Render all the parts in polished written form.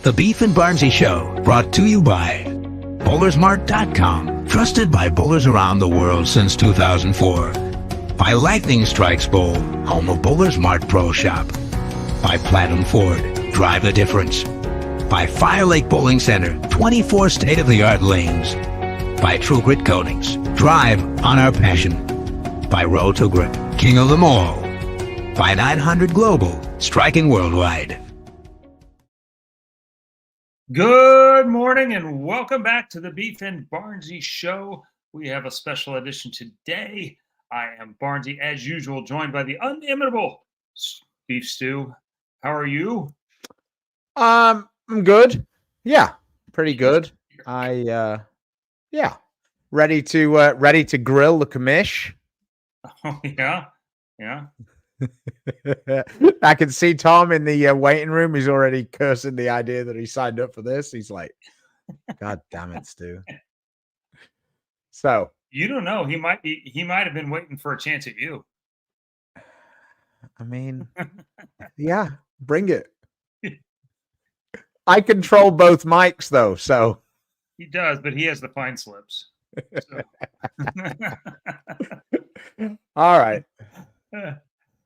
The Beef and Barnsey Show, brought to you by Bowlersmart.com, trusted by bowlers around the world since 2004. By Lightning Strikes Bowl, home of Bowlers Mart Pro Shop. By Platinum Ford, drive the difference. By Fire Lake Bowling Center, 24 state-of-the-art lanes. By True Grit Coatings, drive on our passion. By Roll to Grip, king of them all. By 900 Global, striking worldwide. Good morning and welcome back to the Beef and Barnsey Show. We have a special edition today. I am Barnsey, as usual, joined by the inimitable Beef Stew. How are you? I'm good. Yeah, pretty good. Ready to grill the commish. Oh yeah. I can see Tom in the waiting room. He's already cursing the idea that he signed up for this. He's like, "God damn it, Stu!" So you don't know. He might have been waiting for a chance at you. I mean, yeah, bring it. I control both mics though, so he does, but he has the fine slips. So. All right.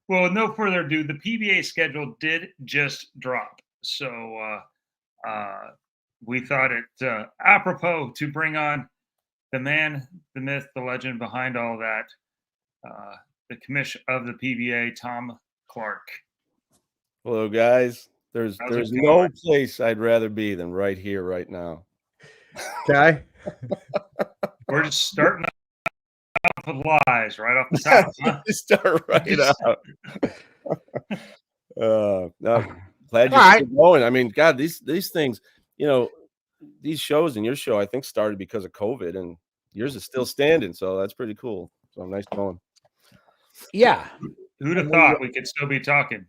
Well, no further ado, the PBA schedule did just drop. So we thought it apropos to bring on the man, the myth, the legend behind all that, the commissioner of the PBA, Tom Clark. Hello, guys. There's no place I'd rather be than right here, right now. Okay. We're just starting off with lies right off the top. Huh? Start right out. No, glad you're going. I mean, God, these things, these shows and your show, I think, started because of COVID, and yours is still standing, so that's pretty cool. So nice going. Yeah. Who'd have thought we could still be talking,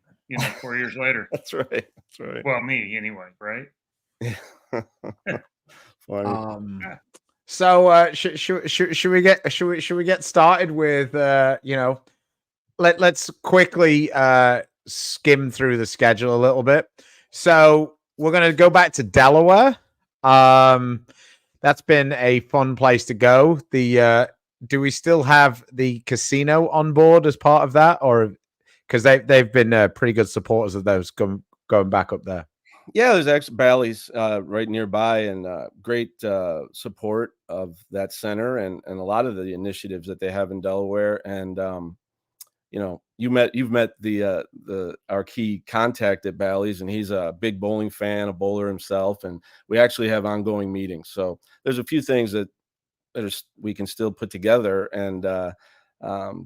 4 years later? That's right. Well, me anyway, right? So should we get started with let's quickly skim through the schedule a little bit. So we're going to go back to Delaware. That's been a fun place to go. Do we still have the casino on board as part of that, or because they've been pretty good supporters of those going back up there? Yeah, there's actually Bally's right nearby, and great support of that center and a lot of the initiatives that they have in Delaware. And you've met our key contact at Bally's, and he's a big bowling fan, a bowler himself, and we actually have ongoing meetings. So there's a few things that we can still put together, and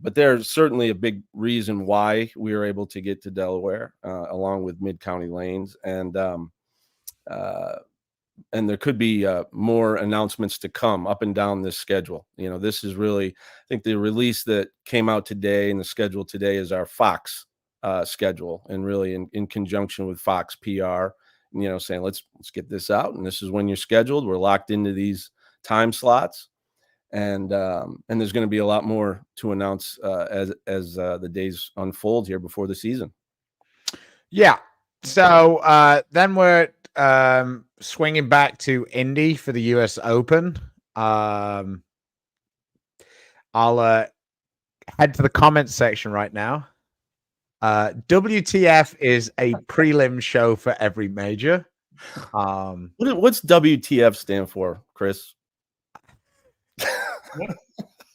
but there's certainly a big reason why we were able to get to Delaware, along with mid-county lanes, and there could be more announcements to come up and down this schedule. This is really, I think, the release that came out today and the schedule today is our Fox schedule, and really in conjunction with Fox PR, saying let's get this out, and this is when you're scheduled. We're locked into these time slots. And there's going to be a lot more to announce as the days unfold here before the season. Yeah. So then we're swinging back to Indy for the U.S. Open. I'll head to the comments section right now. WTF is a prelim show for every major. What's WTF stand for, Chris?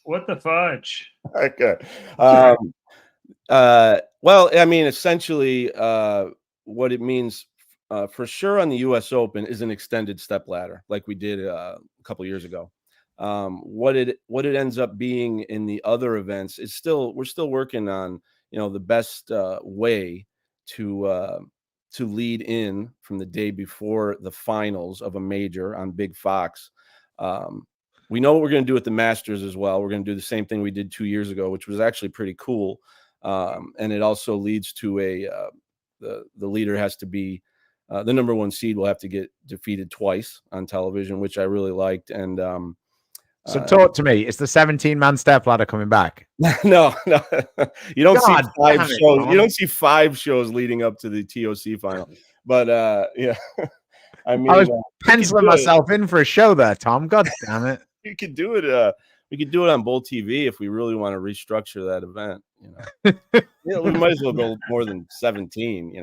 What the fudge? Okay. Well, I mean, essentially, what it means for sure on the U.S. Open is an extended step ladder, like we did a couple years ago. What it ends up being in the other events is we're still working on the best way to lead in from the day before the finals of a major on Big Fox. We know what we're going to do at the Masters as well. We're going to do the same thing we did 2 years ago, which was actually pretty cool. And it also leads to the leader has to be the number one seed will have to get defeated twice on television, which I really liked. And so talk to me. Is the 17-man step ladder coming back? No. You don't see 5 shows. You don't see 5 shows leading up to the TOC final. But yeah. I mean, I was we could penciling do it. myself in for a show there, Tom. God damn it. We could do it. We could do it on Bull TV if we really want to restructure that event. We might as well go more than 17.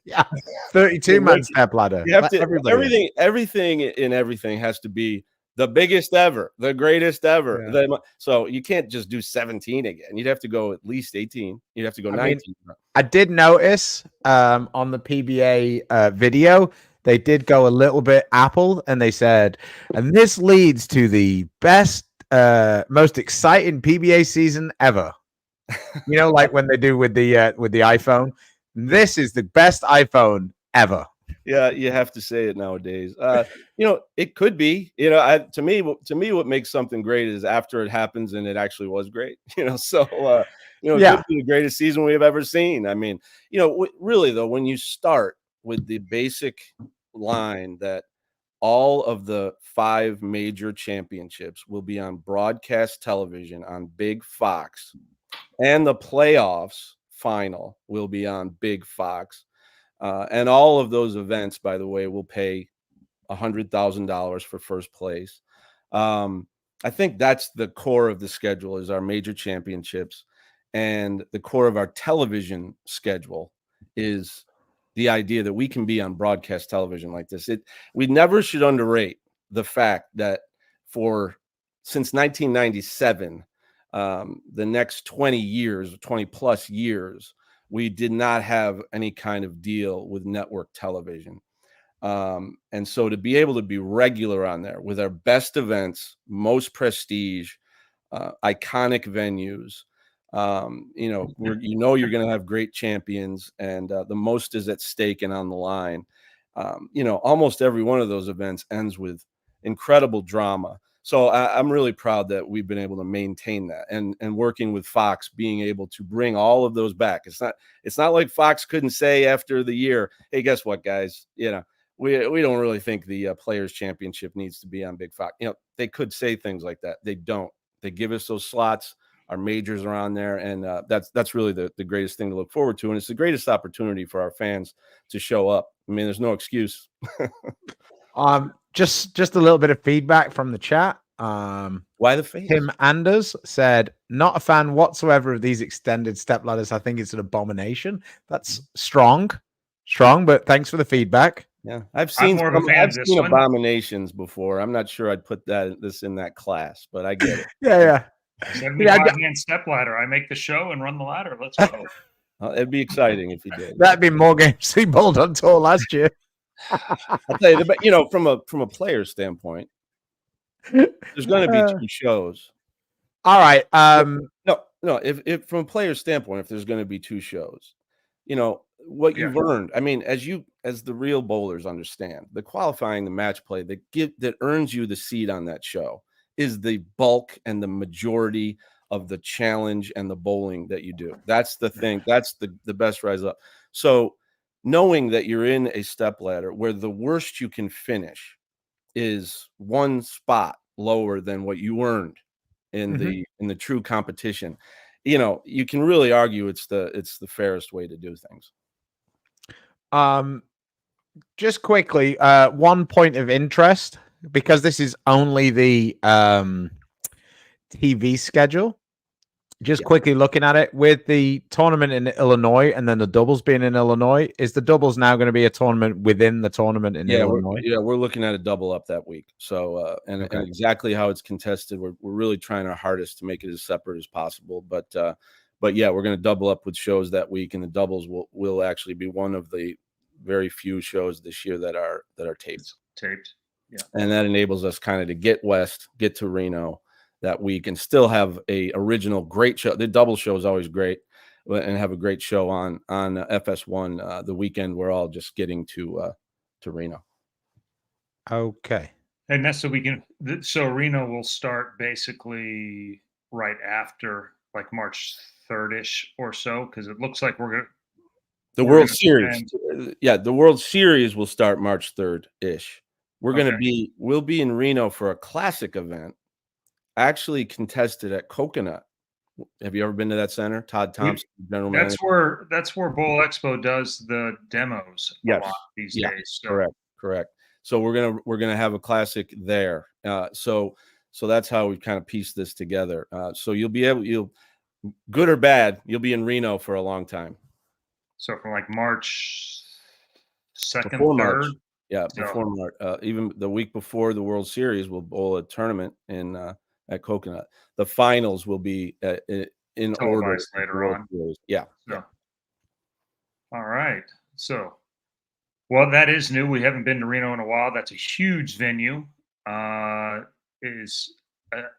Yeah. 32-man step ladder. You have Let to everybody in. everything has to be the biggest ever, the greatest ever. Yeah. So you can't just do 17 again. You'd have to go at least 18. You'd have to go 19. I did notice on the PBA video, they did go a little bit Apple, and they said, and this leads to the best, most exciting PBA season ever. Like when they do with the iPhone. This is the best iPhone ever. Yeah, you have to say it nowadays. It could be. To me, what makes something great is after it happens and it actually was great. It could be the greatest season we have ever seen. I mean, really though, when you start with the basic line that all of the 5 major championships will be on broadcast television on Big Fox, and the playoffs final will be on Big Fox. And all of those events, by the way, will pay $100,000 for first place. I think that's the core of the schedule, is our major championships, and the core of our television schedule is the idea that we can be on broadcast television like this. We never should underrate the fact that since 1997, the next 20 plus years, we did not have any kind of deal with network television. And so to be able to be regular on there with our best events, most prestige, iconic venues, you're going to have great champions, and the most is at stake and on the line. Almost every one of those events ends with incredible drama. So I'm really proud that we've been able to maintain that, and working with Fox, being able to bring all of those back. It's not like Fox couldn't say after the year, hey, guess what, guys? We don't really think the Players Championship needs to be on Big Fox. They could say things like that. They don't. They give us those slots. Our majors are on there, and that's really the greatest thing to look forward to, and it's the greatest opportunity for our fans to show up. I mean, there's no excuse. Just a little bit of feedback from the chat. Why the face? Tim Anders said, not a fan whatsoever of these extended step ladders. I think it's an abomination. That's strong, but thanks for the feedback. Yeah, I've seen abominations before. I'm not sure I'd put this in that class, but I get it. Yeah. 75-man step ladder. I make the show and run the ladder. Let's go. It'd be exciting if you did. That'd be more games he bowled on tour last year. I'll tell you, from a player standpoint, there's going to be 2 shows. All right. No. If from a player standpoint, if there's going to be 2 shows, what you've earned. I mean, as the real bowlers understand, the qualifying, the match play that earns you the seat on that show is the bulk and the majority of the challenge and the bowling that you do. That's the thing. That's the best rise up. So knowing that you're in a step ladder where the worst you can finish is 1 spot lower than what you earned in the true competition, you can really argue it's the fairest way to do things. Just quickly, 1 point of interest, because this is only the TV schedule. Just quickly looking at it, with the tournament in Illinois and then the doubles being in Illinois, is the doubles now going to be a tournament within the tournament in Illinois? We're looking at a double up that week. So, and exactly how it's contested, we're really trying our hardest to make it as separate as possible. But yeah, we're going to double up with shows that week, and the doubles will actually be one of the very few shows this year that are taped. Yeah, and that enables us kind of to get west, get to Reno that week, and still have a original great show. The double show is always great, and have a great show on FS1 the weekend we're all just getting to Reno. Okay. And that's so Reno will start basically right after, like March 3rd-ish or so, because it looks like the World Series. The World Series will start March 3rd-ish. We'll be in Reno for a classic event, actually contested at Coconut. Have you ever been to that center? Todd Thompson, general manager. That's where Bowl Expo does the demos a lot these days. So, Correct. So we're gonna have a classic there. So that's how we kind of pieced this together. So you'll good or bad, you'll be in Reno for a long time. So from like March 2nd, Before March. 3rd. Yeah, So- before March. Even the week before the World Series, we'll bowl a tournament in at Coconut. The finals will be in order Televised with the later World on. Series. Yeah. So, all right. So, well, that is new. We haven't been to Reno in a while. That's a huge venue. Is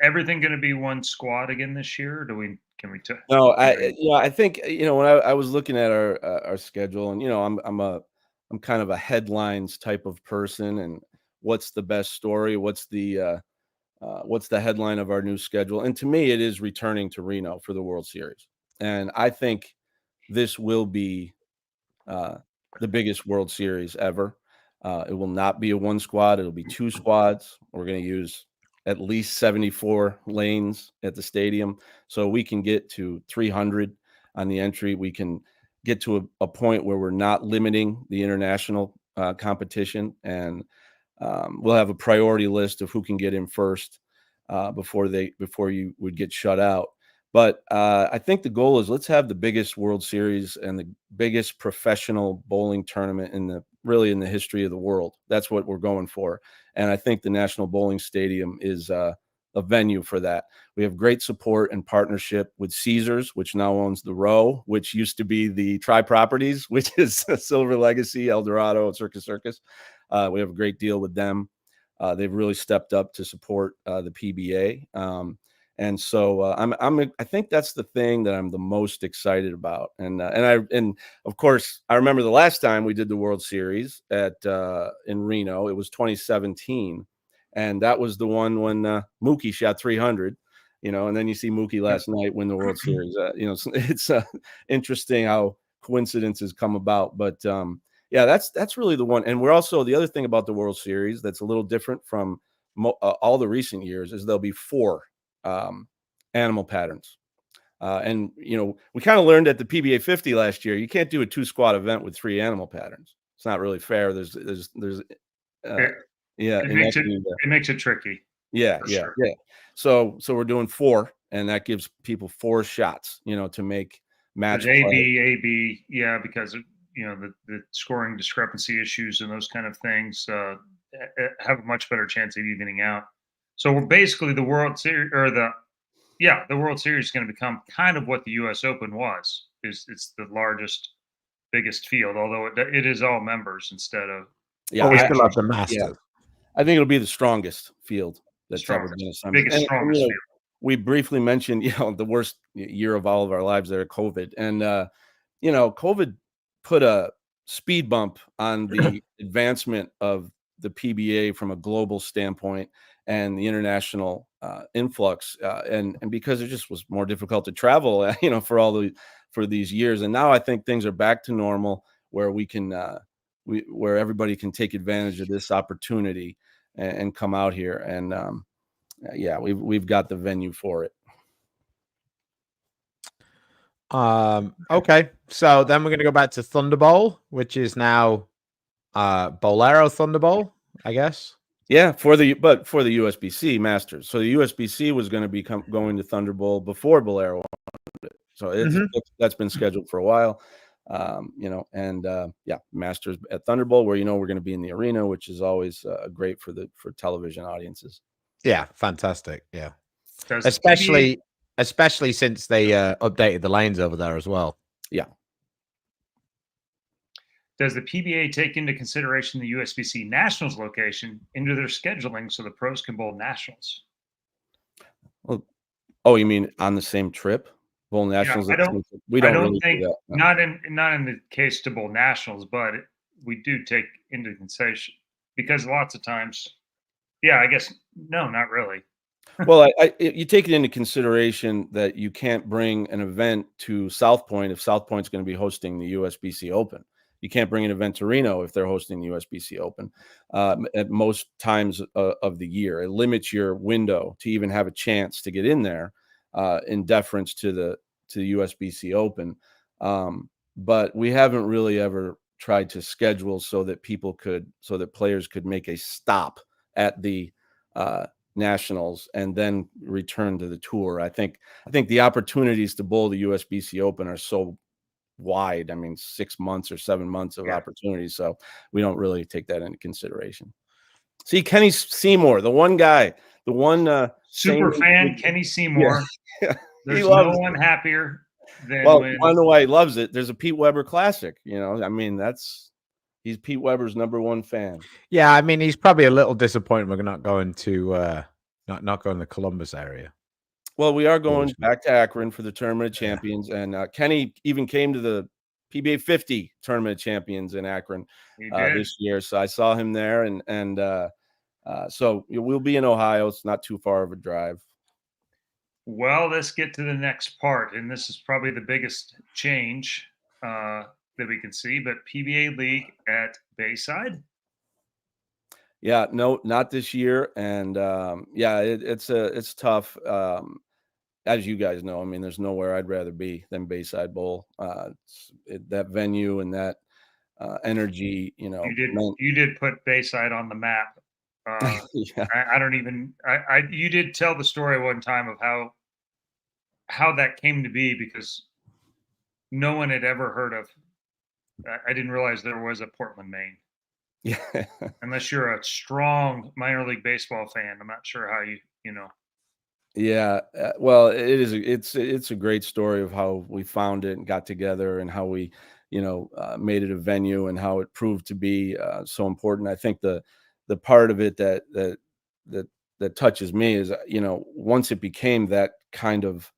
everything going to be one squad again this year? Or can we? No, I think when I was looking at our schedule, and I'm kind of a headlines type of person, and what's the best story? What's the headline of our new schedule? And to me, it is returning to Reno for the World Series, and I think this will be the biggest World Series ever. It will not be a one squad; it'll be two squads. We're going to use at least 74 lanes at the stadium, so we can get to 300 on the entry. We can get to a point where we're not limiting the international competition, and we'll have a priority list of who can get in first before you would get shut out. But I think the goal is, let's have the biggest World Series and the biggest professional bowling tournament in the history of the world. That's what we're going for. And I think the National Bowling Stadium is a venue for that. We have great support and partnership with Caesars, which now owns the Row, which used to be the Tri Properties, which is Silver Legacy, El Dorado, Circus Circus. We have a great deal with them. They've really stepped up to support the PBA. And so I think that's the thing that I'm the most excited about. And of course, I remember the last time we did the World Series in Reno, it was 2017. And that was the one when Mookie shot 300, and then you see Mookie last night win the World Series. It's interesting how coincidences come about. But yeah, that's really the one. And we're also, the other thing about the World Series that's a little different from all the recent years is there'll be 4 animal patterns. And we kind of learned at the PBA 50 last year, you can't do a 2-squad event with 3 animal patterns. It's not really fair. It makes it tricky. Yeah. Sure. Yeah. So we're doing 4, and that gives people 4 shots, to make match play. AB, yeah, because the scoring discrepancy issues and those kind of things have a much better chance of evening out. So we're basically the World Series, the World Series is going to become kind of what the U.S. Open was. It's the largest, biggest field, although it is all members instead of. Yeah, we still have the Masters. Yeah. I think it'll be the strongest field that's ever been assembled. Biggest, strongest field. We briefly mentioned, the worst year of all of our lives there, COVID, and COVID put a speed bump on the advancement of the PBA from a global standpoint and the international influx, and because it just was more difficult to travel, for these years. And now I think things are back to normal, where we can where everybody can take advantage of this opportunity and come out here. And we've got the venue for it. Okay, so then we're going to go back to Thunder Bowl, which is now Bolero Thunder Bowl, I guess. Yeah, for the USBC Masters. So the USBC was going to be going to Thunder Bowl before Bolero wanted it. So that's been scheduled for a while. Masters at Thunder Bowl, where we're going to be in the arena, which is always great for television audiences. Yeah, fantastic. Yeah, especially since they updated the lanes over there as well. Yeah. Does the PBA take into consideration the USBC Nationals location into their scheduling so the pros can bowl Nationals? Well, you mean on the same trip? Bowl Nationals? Yeah, we don't really think do that. No. Not in the case to bowl Nationals, but we do take into consideration, because lots of times, I guess no, not really. Well, you take it into consideration that you can't bring an event to South Point if South Point's going to be hosting the USBC Open. You can't bring an event to Reno if they're hosting the USBC Open at most times of the year. It limits your window to even have a chance to get in there in deference to the USBC Open. But we haven't really ever tried to schedule so that players could make a stop at the nationals and then return to the tour. I think the opportunities to bowl the USBC Open are so wide. I mean, 6 months or 7 months of opportunities. So we don't really take that into consideration. See, Kenny Seymour, the one guy, the one super fan, Kenny Seymour. Yeah. There's no one happier than well, when. You want to know why he loves it? There's a Pete Weber Classic. I mean, he's Pete Weber's #1 fan. Yeah, I mean, he's probably a little disappointed we're not going to not going to the Columbus area. Well, we are going back to Akron for the Tournament of Champions, and Kenny even came to the PBA 50 Tournament of Champions in Akron this year. So I saw him there, and so we'll be in Ohio. It's not too far of a drive. Well, let's get to the next part, and this is probably the biggest change that we can see. But PBA League at Bayside. Yeah, no, not this year, and it's tough. As you guys know, I mean, there's nowhere I'd rather be than Bayside Bowl. That venue and that energy, You did put Bayside on the map. Yeah. I don't even. You did tell the story one time of how that came to be, because no one had ever heard of. I didn't realize there was a Portland, Maine. Yeah. Unless you're a strong minor league baseball fan, I'm not sure how you know. Yeah, well, it's a great story of how we found it and got together, and how we, made it a venue, and how it proved to be so important. I think the part of it that touches me is, once it became that kind of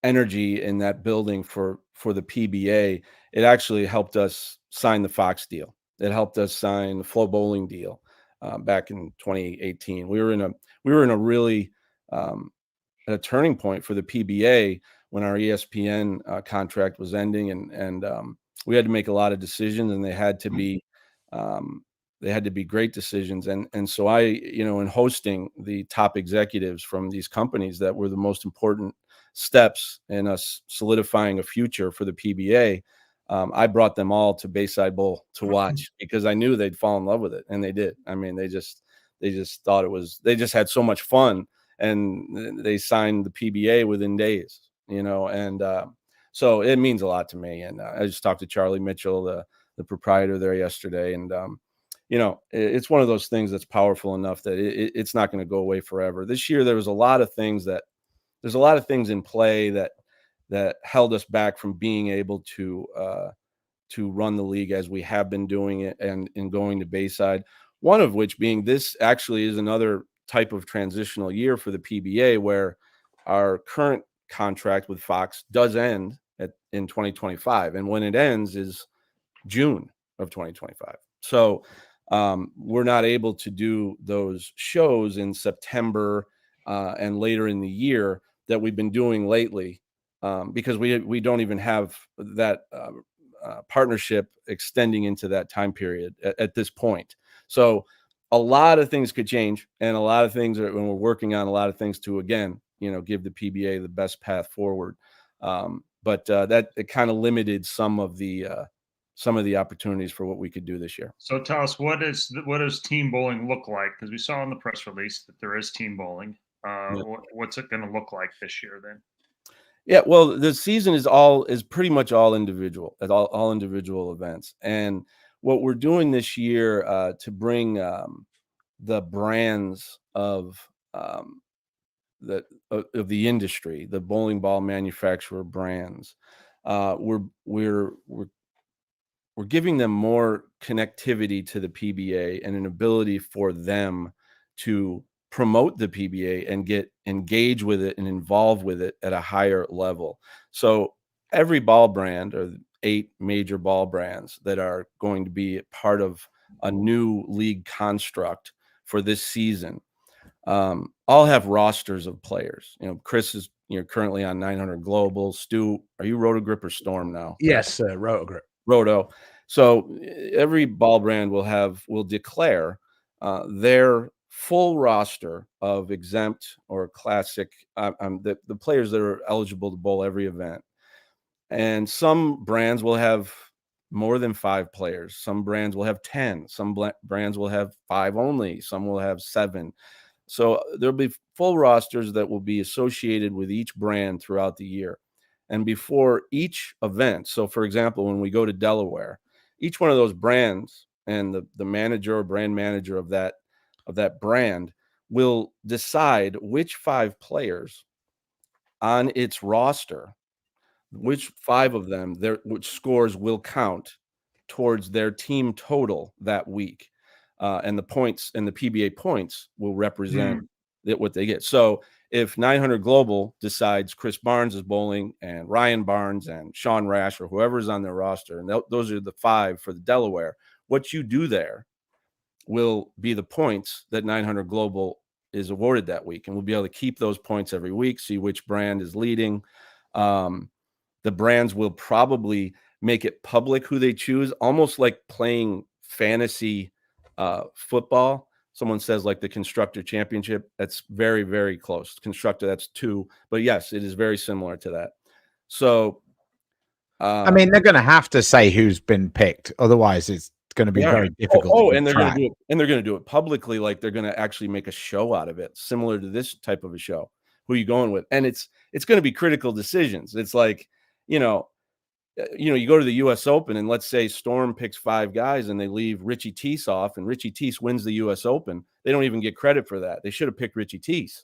energy in that building for the PBA, it actually helped us sign the Fox deal. It helped us sign the Flow Bowling deal back in 2018. We were in a really at a turning point for the PBA when our ESPN contract was ending, and we had to make a lot of decisions, and they had to be great decisions. And so I, in hosting the top executives from these companies that were the most important steps in us solidifying a future for the PBA, I brought them all to Bayside Bowl to watch, because I knew they'd fall in love with it, and they did. I mean, they just thought they just had so much fun, and they signed the PBA within days, and so it means a lot to me. And I just talked to Charlie Mitchell, the proprietor there yesterday, and it's one of those things that's powerful enough that it's not going to go away forever. This year, there's a lot of things in play that held us back from being able to run the league as we have been doing it, and going to Bayside. One of which being, this actually is another type of transitional year for the PBA, where our current contract with Fox does end in 2025, and when it ends is June of 2025. So we're not able to do those shows in September and later in the year that we've been doing lately, because we don't even have that partnership extending into that time period at this point. So a lot of things could change, and a lot of things when we're working on a lot of things to, again, give the PBA the best path forward. But that it kind of limited some of the opportunities for what we could do this year. So tell us, what does team bowling look like? Because we saw in the press release that there is team bowling. What's it going to look like this year then? Yeah, well, the season is pretty much all individual, at all individual events. And what we're doing this year to bring the brands of the industry, the bowling ball manufacturer brands, we're giving them more connectivity to the PBA, and an ability for them to promote the PBA and get engaged with it and involved with it at a higher level. So every ball brand, or 8 major ball brands that are going to be part of a new league construct for this season, all have rosters of players. Chris is currently on 900 Global. Stu, are you Rotogrip or Storm now? Yes, Rotogrip. Roto. So every ball brand will declare their full roster of exempt or classic, the players that are eligible to bowl every event. And some brands will have more than 5 players. Some brands will have 10. Some brands will have 5 only. Some will have 7. So there'll be full rosters that will be associated with each brand throughout the year. And before each event, so for example, when we go to Delaware, each one of those brands and the manager or brand manager of that brand will decide which 5 players on its roster, which 5 of them, which scores will count towards their team total that week. And the points and the PBA points will represent what they get. So if 900 Global decides Chris Barnes is bowling and Ryan Barnes and Sean Rash or whoever is on their roster, and those are the 5 for the Delaware, what you do there will be the points that 900 Global is awarded that week. And we'll be able to keep those points every week, see which brand is leading. The brands will probably make it public who they choose, almost like playing fantasy football. Someone says like the Constructor Championship. That's very, very close. Constructor, that's 2. But yes, it is very similar to that. So, I mean, they're going to have to say who's been picked. Otherwise, it's going to be very difficult. And they're going to do it publicly. Like they're going to actually make a show out of it, similar to this type of a show. Who are you going with? And it's going to be critical decisions. It's like, you go to the U.S. Open and let's say Storm picks 5 guys and they leave Richie Teese off and Richie Teese wins the U.S. Open. They don't even get credit for that. They should have picked Richie Teese,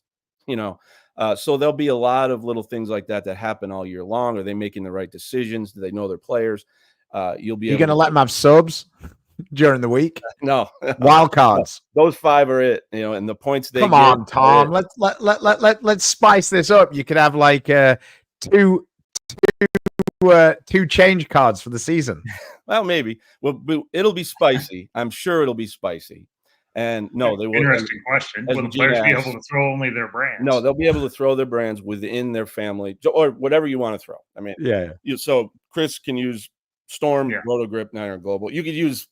So there'll be a lot of little things like that happen all year long. Are they making the right decisions? Do they know their players? You're going to let them have subs during the week? No. Wild cards. No, those 5 are it, and the points they Come get. on, Tom. Let's spice this up. You could have like 2 change cards for the season. Well, maybe. Well, it'll be spicy. I'm sure it'll be spicy. And no, they will. Interesting question. Will the players be able to throw only their brands? No, they'll be able to throw their brands within their family or whatever you want to throw. I mean, so Chris can use Storm, Rotogrip, 900 Global. You could use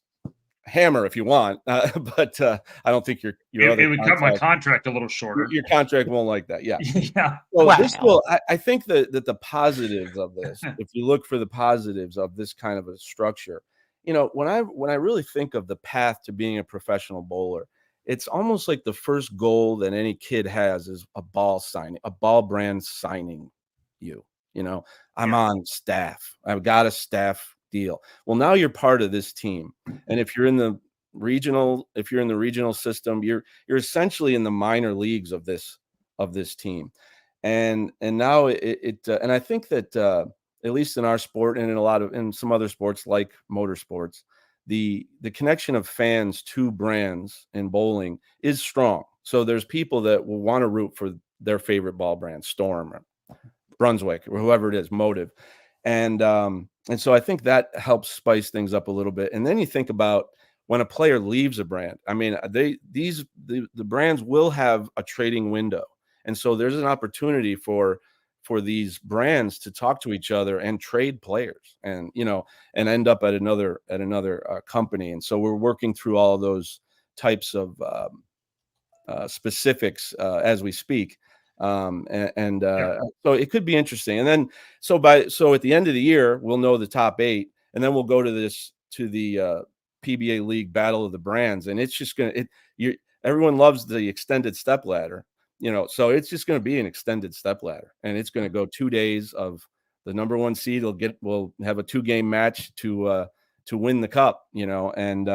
Hammer if you want, but I don't think your it would cut my contract a little shorter. Your contract won't like that. Yeah. Yeah. Well, this will. I think that the positives of this, if you look for the positives of this kind of a structure, when I really think of the path to being a professional bowler, it's almost like the first goal that any kid has is a ball brand signing you. I'm on staff. I've got a staff deal. Well, now you're part of this team, and if you're in the regional system, you're essentially in the minor leagues of this team, and now and I think that at least in our sport and in some other sports like motorsports, the connection of fans to brands in bowling is strong. So there's people that will want to root for their favorite ball brand, Storm or Brunswick or whoever it is, Motive. And so I think that helps spice things up a little bit. And then you think about when a player leaves a brand. I mean, the brands will have a trading window. And so there's an opportunity for these brands to talk to each other and trade players and end up at another company. And so we're working through all of those types of specifics as we speak. So it could be interesting. And then so at the end of the year, we'll know the top 8, and then we'll go to the PBA League Battle of the Brands, and it's just everyone loves the extended step ladder, so it's just going to be an extended step ladder, and it's going to go 2 days of the number 1 seed will have a 2-game match to win the cup, and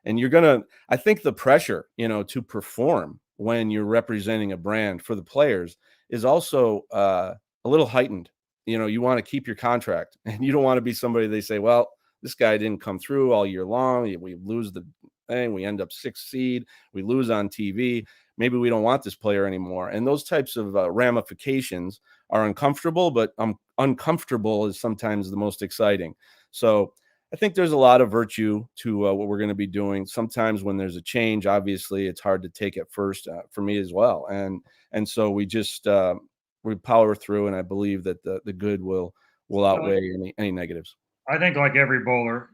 you're gonna, I think the pressure, to perform when you're representing a brand for the players is also a little heightened. You want to keep your contract, and you don't want to be somebody they say, well, this guy didn't come through all year long. We lose the thing. We end up 6th seed. We lose on TV. Maybe we don't want this player anymore. And those types of ramifications are uncomfortable, but uncomfortable is sometimes the most exciting. So I think there's a lot of virtue to what we're going to be doing. Sometimes when there's a change, obviously it's hard to take at first for me as well. And so we just we power through, and I believe that the good will outweigh any negatives. I think like every bowler,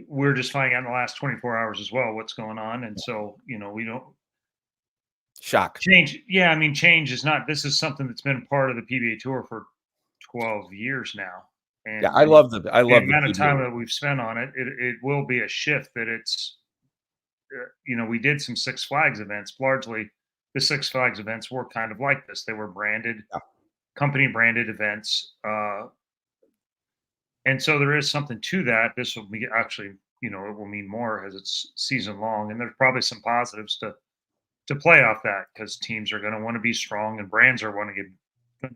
we're just finding out in the last 24 hours as well what's going on. And so, we don't change. Yeah. I mean, change is not, this is something that's been part of the PBA Tour for 12 years now. And Yeah, I love the amount of time PBA. that we've spent on it, it will be a shift that it's, we did some Six Flags events. Largely, the Six Flags events were kind of like this. They were branded, Yeah. company branded events. And so there is something to that. This will be actually, it will mean more as it's season long. And there's probably some positives to play off that, because teams are going to want to be strong and brands are want to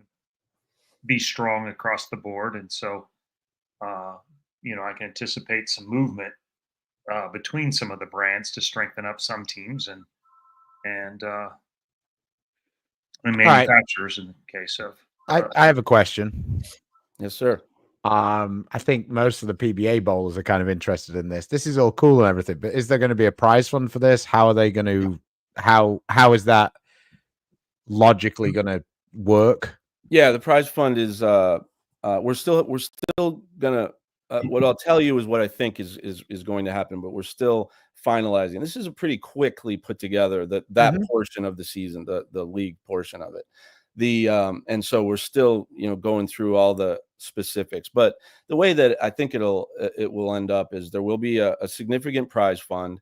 be strong across the board. And so, I can anticipate some movement between some of the brands to strengthen up some teams and All right. manufacturers in the case of. I have a question. Yes, sir. I think most of the PBA bowlers are kind of interested in this. This is all cool and everything, but is there going to be a prize fund for this? How are they going to? How is that logically going to work? Yeah, the prize fund is we're still gonna what I'll tell you is what I think is going to happen, but we're still finalizing. This is a pretty quickly put together that Mhm. portion of the season, the league portion of it. And so we're still going through all the specifics, but the way that I think it will end up is there will be a significant prize fund,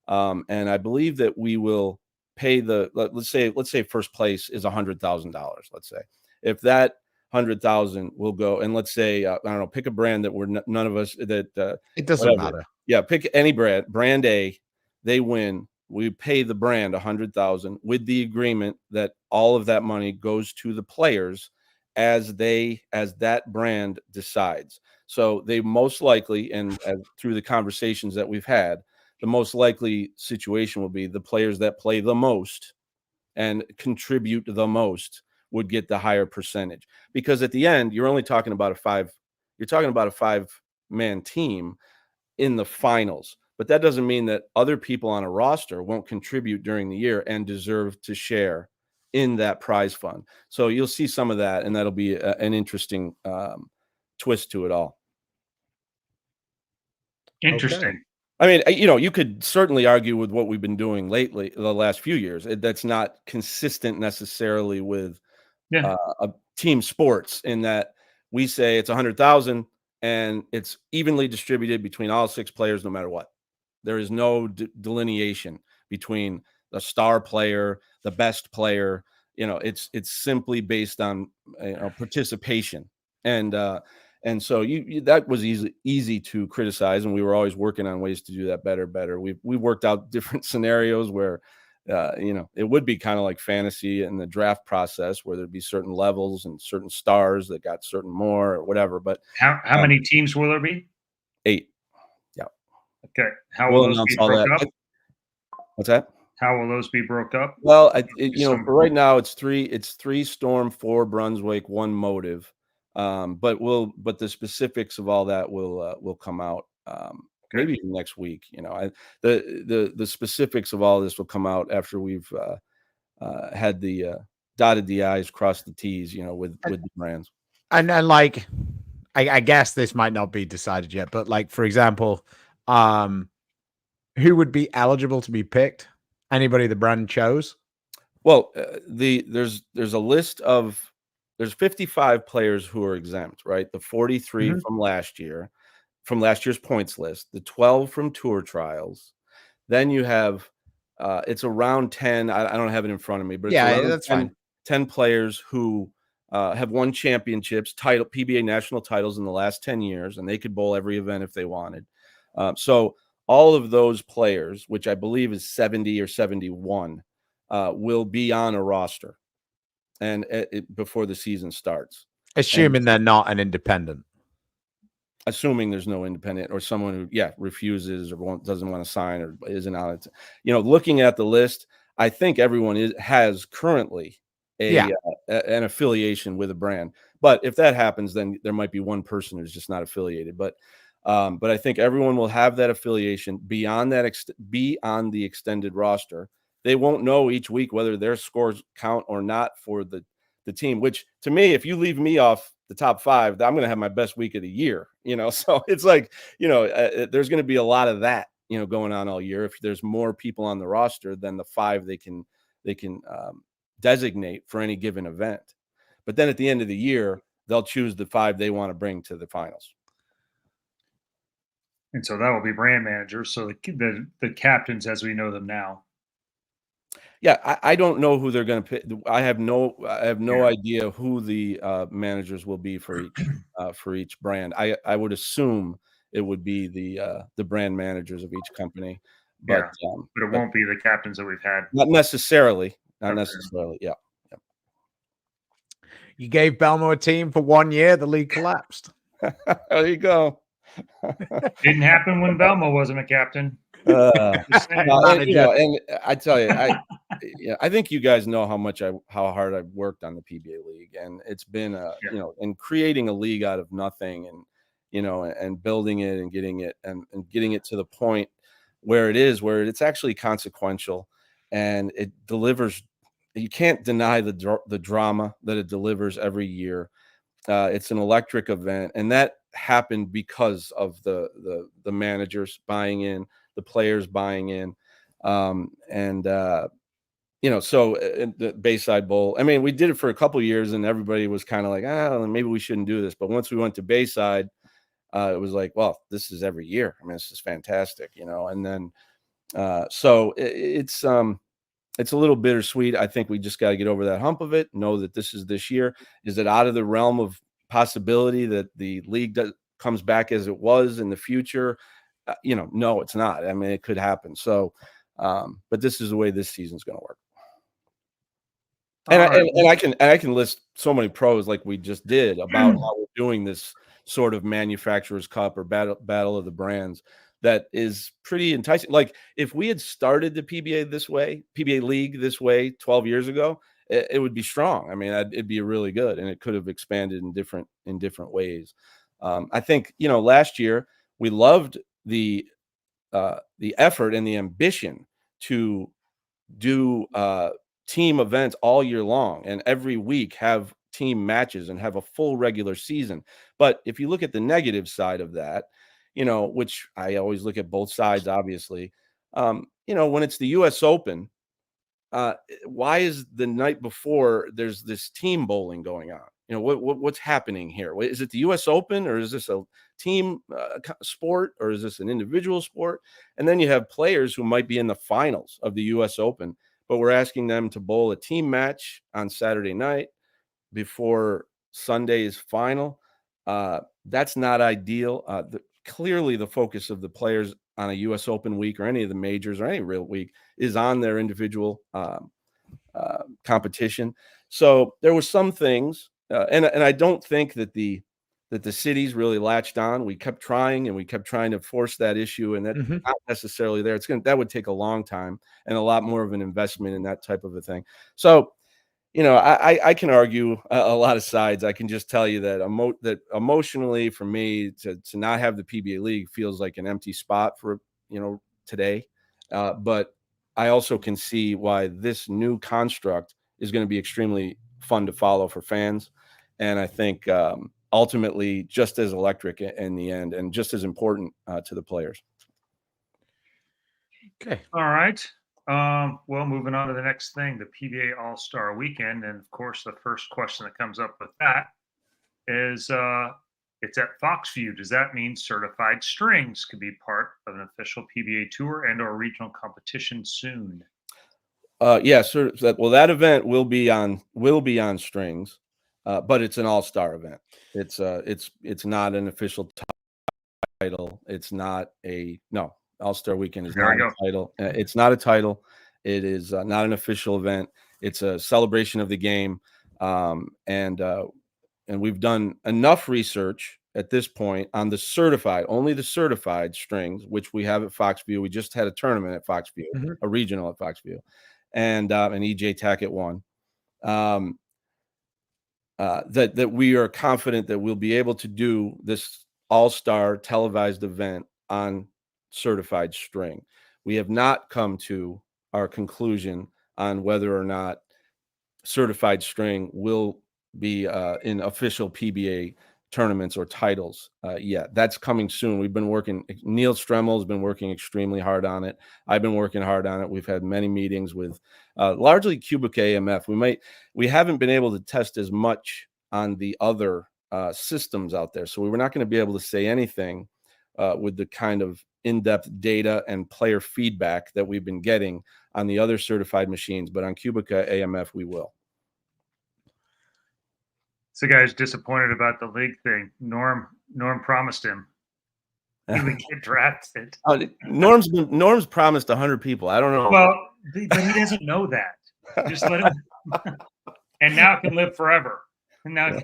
and I believe that we will pay let's say first place is $100,000. Let's say if that 100,000 will go, and let's say I don't know, pick a brand that we're none of us that It doesn't whatever. matter. Yeah, pick any brand A, they win. We pay the brand 100,000 with the agreement that all of that money goes to the players as that brand decides. So they most likely, and through the conversations that we've had, the most likely situation will be the players that play the most and contribute the most would get the higher percentage, because at the end you're talking about a 5-man team in the finals, but that doesn't mean that other people on a roster won't contribute during the year and deserve to share in that prize fund. So you'll see some of that, and that'll be an interesting twist to it all. Interesting. Okay. I mean, you could certainly argue with what we've been doing lately, the last few years. That's not consistent necessarily with Yeah. a team sports, in that we say it's 100,000 and it's evenly distributed between all 6 players, no matter what. There is no delineation between the star player, the best player. It's simply based on participation, and so that was easy to criticize, and we were always working on ways to do that better. We worked out different scenarios where it would be kind of like fantasy in the draft process, where there'd be certain levels and certain stars that got certain more or whatever. But How many teams will there be? 8. Yeah. Okay. How will We'll those announce be all broke that. up? What's that? How will those be broke up? Well, Some- for right now, it's 3 Storm, 4 Brunswick, 1 Motive. But the specifics of all that will come out maybe even next week. The specifics of all this will come out after we've had the dotted the I's, crossed the T's, with the brands. And like, I guess this might not be decided yet, but like, for example, who would be eligible to be picked? Anybody the brand chose? Well, there's a list of there's 55 players who are exempt, right? The 43 Mhm. from last year's points list, the 12 from tour trials. Then you have it's around 10. I don't have it in front of me, but it's Yeah, around that's fine. 10 players who have won championships, PBA national titles in the last 10 years, and they could bowl every event if they wanted. So all of those players, which I believe is 70 or 71, will be on a roster and before the season starts. Assuming they're not an independent. Assuming there's no independent or someone who refuses or doesn't want to sign or isn't on it. Looking at the list, I think everyone has currently an affiliation with a brand. But if that happens, then there might be one person who's just not affiliated. But I think everyone will have that affiliation beyond that, be on the extended roster. They won't know each week whether their scores count or not for the team, which to me, if you leave me off the top 5, I'm going to have my best week of the year, so it's like, there's going to be a lot of that, going on all year. If there's more people on the roster than the 5 they can designate for any given event. But then at the end of the year, they'll choose the 5 they want to bring to the finals. And so that will be brand managers. So the captains as we know them now. Yeah, I don't know who they're going to pick. I have no Yeah. idea who the managers will be for each brand. I would assume it would be the brand managers of each company, but Yeah. But it won't be the captains that we've had. not necessarily. Not Okay. necessarily. Yeah. You gave Belmo a team for 1 year, the league collapsed. There you go. Didn't happen when Belmo wasn't a captain. Just saying. And I tell you, I think you guys know how hard I've worked on the PBA league, and it's been and creating a league out of nothing, and and building it and getting it to the point where it's actually consequential, and it delivers. You can't deny the drama that it delivers every year. It's an electric event, and that happened because of the managers buying in, the players buying in, so in the Bayside Bowl, I mean, we did it for a couple of years, and everybody was kind of like, maybe we shouldn't do this. But once we went to Bayside, it was like, well, this is every year. I mean, this is fantastic, And then, so it's a little bittersweet. I think we just got to get over that hump of it. Know that this is this year. Is it out of the realm of possibility that the league comes back as it was in the future? No, it's not. I mean, it could happen. So, but this is the way this season's going to work. And I can list so many pros like we just did about how we're doing this sort of Manufacturers Cup or battle of the brands. That is pretty enticing. Like if we had started the PBA league this way 12 years ago, it would be strong. I mean, it'd be really good, and it could have expanded in different ways. I think last year we loved the effort and the ambition to do team events all year long, and every week have team matches and have a full regular season. But if you look at the negative side of that, which I always look at both sides, obviously, when it's the US Open, why is the night before there's this team bowling going on? What's happening here? Is it the US Open, or is this a team sport, or is this an individual sport? And then you have players who might be in the finals of the US Open, but we're asking them to bowl a team match on Saturday night before Sunday's final. That's not ideal. Clearly the focus of the players on a US Open week or any of the majors or any real week is on their individual competition. So there were some things, and I don't think that the cities really latched on. We kept trying to force that issue, and that's not necessarily there. That would take a long time and a lot more of an investment in that type of a thing. So, I can argue a lot of sides. I can just tell you that emotionally for me to not have the PBA league feels like an empty spot for, today. But I also can see why this new construct is going to be extremely fun to follow for fans. And I think ultimately just as electric in the end and just as important to the players. Okay. All right. Well, moving on to the next thing, the PBA All-Star Weekend. And of course, the first question that comes up with that is it's at Foxview. Does that mean certified strings could be part of an official PBA Tour and or regional competition soon? Yeah, so that event will be on strings, but it's an all-star event. It's not an official title. It's not All-Star Weekend is not a title. It's not a title. It is not an official event. It's a celebration of the game. And we've done enough research at this point on only the certified strings, which we have at Foxview. We just had a tournament at Foxview, a regional at Foxview, and EJ Tackett won. That we are confident that we'll be able to do this all-star televised event on certified string. We have not come to our conclusion on whether or not certified string will be in official PBA tournaments or titles yet. That's coming soon. We've been working. Neil Stremmel has been working extremely hard on it. I've been working hard on it. We've had many meetings with largely Cubic AMF. We haven't been able to test as much on the other systems out there. So we were not going to be able to say anything with the kind of in-depth data and player feedback that we've been getting on the other certified machines, but on Cubica AMF, we will. So guy's disappointed about the league thing. Norm promised him he would get drafted. Norm's promised 100 people. I don't know. Well, but he doesn't know that. Just let him. And now can live forever. Now.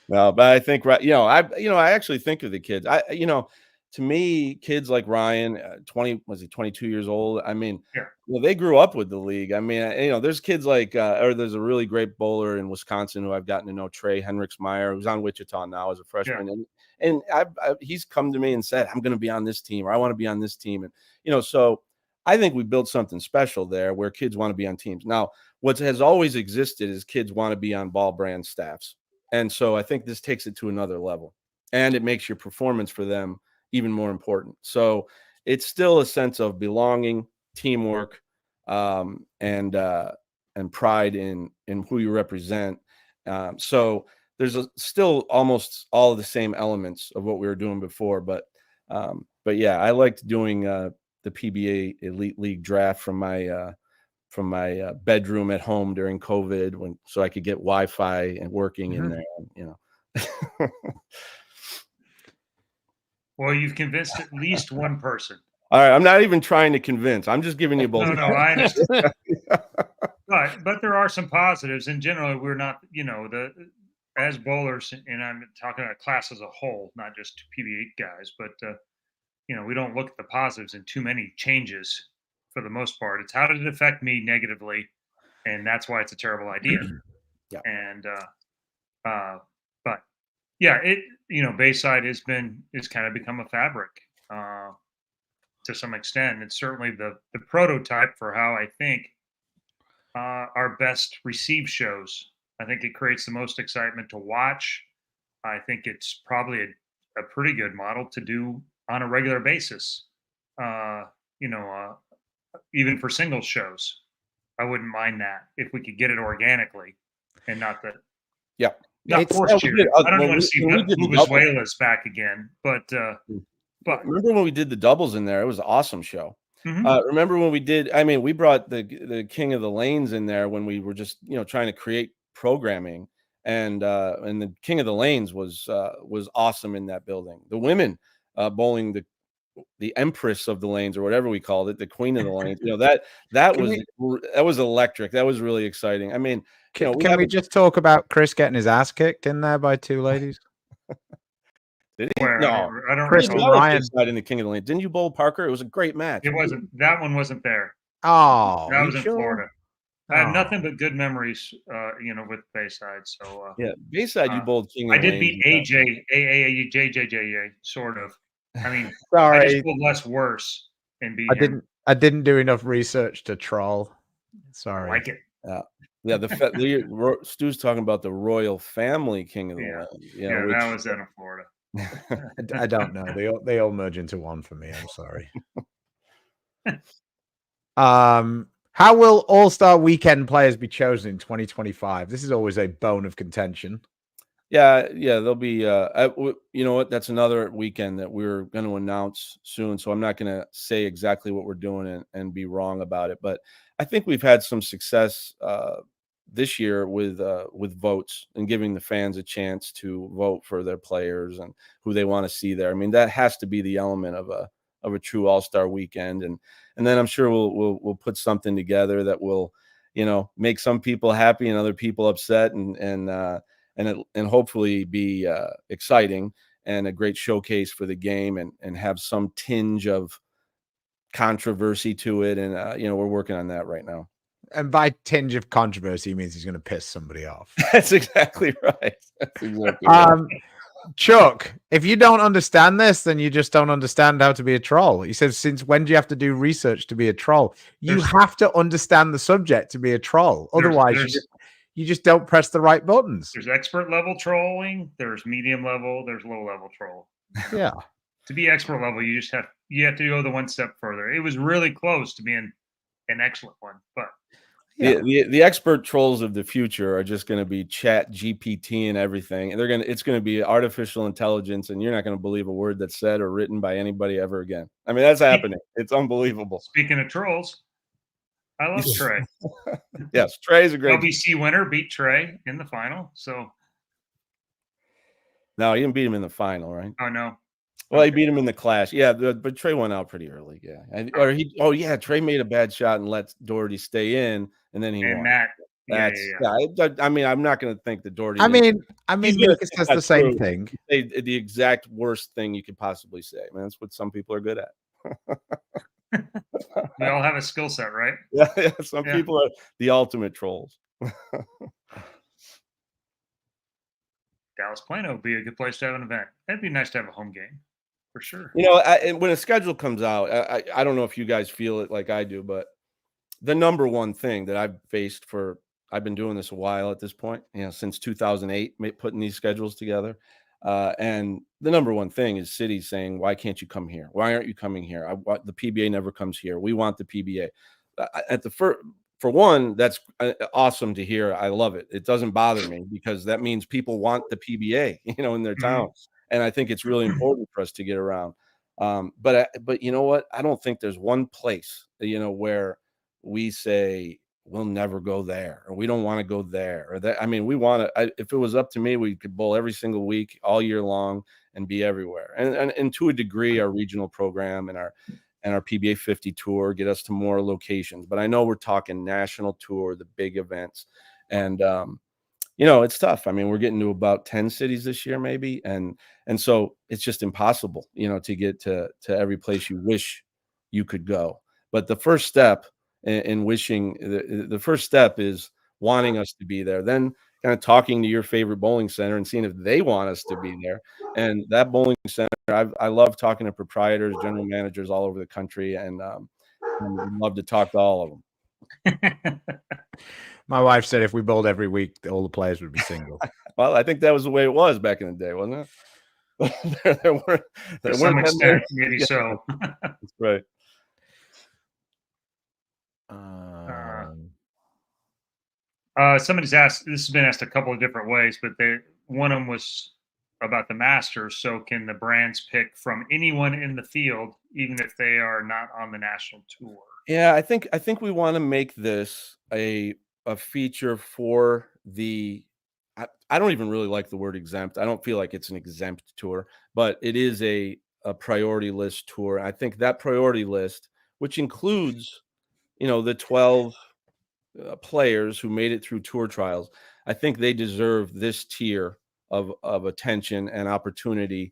No, but I think I actually think of the kids. To me, kids like Ryan, 22 years old. I mean, yeah. They grew up with the league. I mean, there's kids like, or there's a really great bowler in Wisconsin who I've gotten to know, Trey Henriksmeyer, who's on Wichita now as a freshman, and he's come to me and said, I'm going to be on this team, or I want to be on this team, and so I think we built something special there where kids want to be on teams. Now, what has always existed is kids want to be on ball brand staffs, and so I think this takes it to another level, and it makes your performance for them even more important. So it's still a sense of belonging, teamwork, and pride in who you represent. So there's still almost all of the same elements of what we were doing before, but yeah, I liked doing the PBA Elite League draft from my bedroom at home during COVID, so I could get Wi-Fi and working in there. Well, you've convinced at least one person. All right, I'm not even trying to convince. I'm just giving you both. No, I understand. but there are some positives, and generally we're not, as bowlers, and I'm talking about class as a whole, not just PBA guys, but we don't look at the positives in too many changes for the most part. It's how did it affect me negatively, and that's why it's a terrible idea. Yeah. And but yeah, Bayside is kind of become a fabric to some extent. It's certainly the prototype for how I think our best received shows. I think it creates the most excitement to watch. I think it's probably a pretty good model to do on a regular basis. Even for single shows, I wouldn't mind that if we could get it organically and not that. Yeah. Not forced cheering. I don't want to see Venezuela's back again, but remember when we did the doubles in there? It was an awesome show. Mm-hmm. Remember when we did? I mean, we brought the King of the Lanes in there when we were just trying to create programming, and the King of the Lanes was awesome in that building. The women bowling the Empress of the Lanes, or whatever we called it, the Queen of the Lanes. That was electric. That was really exciting. I mean, can we just talk about Chris getting his ass kicked in there by two ladies? Did he? Where? No, I don't Chris recall. Ryan in the King of the Lanes. Didn't you bowl Parker? It was a great match. It wasn't. That one wasn't there. Oh, that was in Florida. I have Oh. nothing but good memories, with Bayside. So yeah, Bayside, you bowled King. I did beat JJJ, sort of. I mean, sorry, I just bowled less worse and beat him. I didn't do enough research to troll. Sorry. I like it. Yeah, Stu's talking about the royal family King of the Land. That was in Florida. I don't know. They all merge into one for me. I'm sorry. How will All-Star Weekend players be chosen in 2025? This is always a bone of contention. Yeah, there'll be. You know what? That's another weekend that we're going to announce soon. So I'm not going to say exactly what we're doing and be wrong about it. But I think we've had some success this year with votes and giving the fans a chance to vote for their players and who they want to see there. I mean, that has to be the element of a true All-Star Weekend, and then I'm sure we'll put something together that will, make some people happy and other people upset, and hopefully be exciting and a great showcase for the game, and have some tinge of controversy to it. And we're working on that right now. And by tinge of controversy, he means he's going to piss somebody off. That's exactly right. That's exactly right. Chuck, if you don't understand this, then you just don't understand how to be a troll. He says, since when do you have to do research to be a troll? You have to understand the subject to be a troll. Otherwise, you just don't press the right buttons. There's expert level trolling. There's medium level. There's low level troll. Yeah. To be expert level, you have to go the one step further. It was really close to being an excellent one, but The expert trolls of the future are just going to be Chat GPT and everything, and it's going to be artificial intelligence, and you're not going to believe a word that's said or written by anybody ever again. I mean, that's happening. It's unbelievable. Speaking of trolls, I love Trey. Yes, Trey's a great LBC winner, beat Trey in the final. So no, you didn't beat him in the final, right? oh no. Well, he beat him in the clash. Yeah, but Trey went out pretty early. Yeah, Trey made a bad shot and let Doherty stay in, and then he won. Matt. I mean, I'm not going to think that Doherty. I mean, Lucas says the same thing. Say the exact worst thing you could possibly say. Man, that's what some people are good at. We all have a skill set, right? Yeah. Some people are the ultimate trolls. Dallas Plano would be a good place to have an event. That'd be nice to have a home game, for sure. You know, when a schedule comes out, I don't know if you guys feel it like I do, but the number one thing that I've faced I've been doing this a while at this point, since 2008, putting these schedules together. And the number one thing is cities saying, why can't you come here? Why aren't you coming here? The PBA never comes here. We want the PBA. For one, that's awesome to hear. I love it. It doesn't bother me because that means people want the PBA, in their town. And I think it's really important for us to get around. But you know what? I don't think there's one place, where we say we'll never go there, or we don't want to go there, or that. I mean, we want to. If it was up to me, we could bowl every single week, all year long, and be everywhere. And to a degree, our regional program and our PBA 50 tour get us to more locations. But I know we're talking national tour, the big events, and it's tough. I mean, we're getting to about 10 cities this year, maybe, and so it's just impossible, to get to every place you wish you could go. But the first step in wishing, the first step is wanting us to be there. Then kind of talking to your favorite bowling center and seeing if they want us to be there. And that bowling center, I love talking to proprietors, general managers all over the country, and love to talk to all of them. My wife said if we bowled every week, all the players would be single. Well, I think that was the way it was back in the day, wasn't it? there weren't to some extent, maybe so. That's right. Somebody's asked, this has been asked a couple of different ways, but one of them was about the Masters. So can the brands pick from anyone in the field, even if they are not on the national tour? Yeah, I think we want to make this a feature for the. I don't even really like the word exempt. I don't feel like it's an exempt tour, but it is a priority list tour. I think that priority list, which includes, the 12 players who made it through tour trials, I think they deserve this tier of attention and opportunity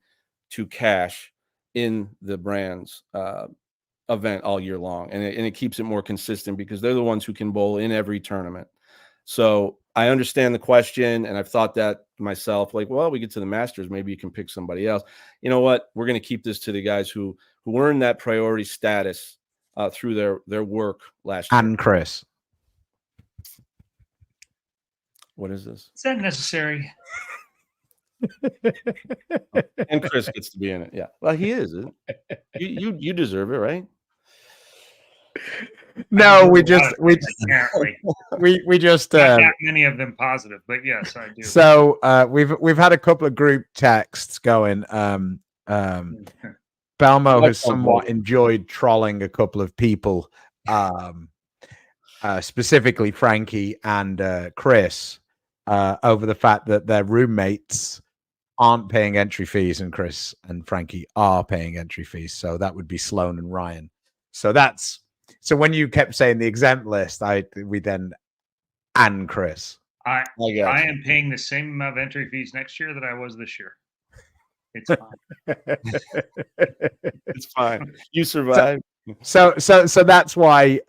to cash in the brand's event all year long. And it keeps it more consistent because they're the ones who can bowl in every tournament. So I understand the question, and I've thought that myself, like, well, we get to the Masters, maybe you can pick somebody else. You know what? We're going to keep this to the guys who earned that priority status through their work last year. And Chris. What is this? Is that necessary? And Chris gets to be in it. Yeah. Well, he is. You deserve it, right? No, we just not that many of them positive, but yes, I do. So we've had a couple of group texts going. Belmo has somewhat enjoyed trolling a couple of people, specifically Frankie and Chris, over the fact that their roommates aren't paying entry fees, and Chris and Frankie are paying entry fees. So that would be Sloan and Ryan. So when you kept saying the exempt list, we then and Chris. I am paying the same amount of entry fees next year that I was this year. It's fine. It's fine. You survived. So that's why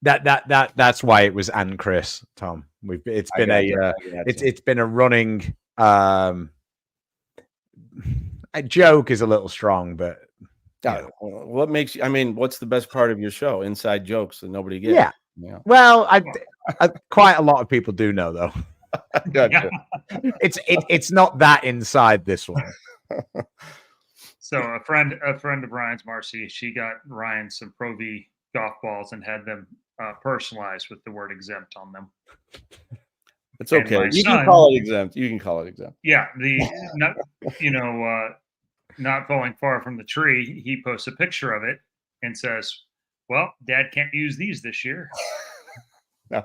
that's why it was and Chris, Tom. It's been a running a joke is a little strong, but what makes you? I mean, what's the best part of your show? Inside jokes that nobody gets. Yeah. Well, I quite a lot of people do know though. Gotcha. It's not that inside this one. So a friend of Ryan's, Marcy, she got Ryan some Pro V golf balls and had them personalized with the word exempt on them. It's And okay. my You can son- call it exempt. You can call it exempt. Yeah, not falling far from the tree. He posts a picture of it and says, "Well, Dad can't use these this year." No,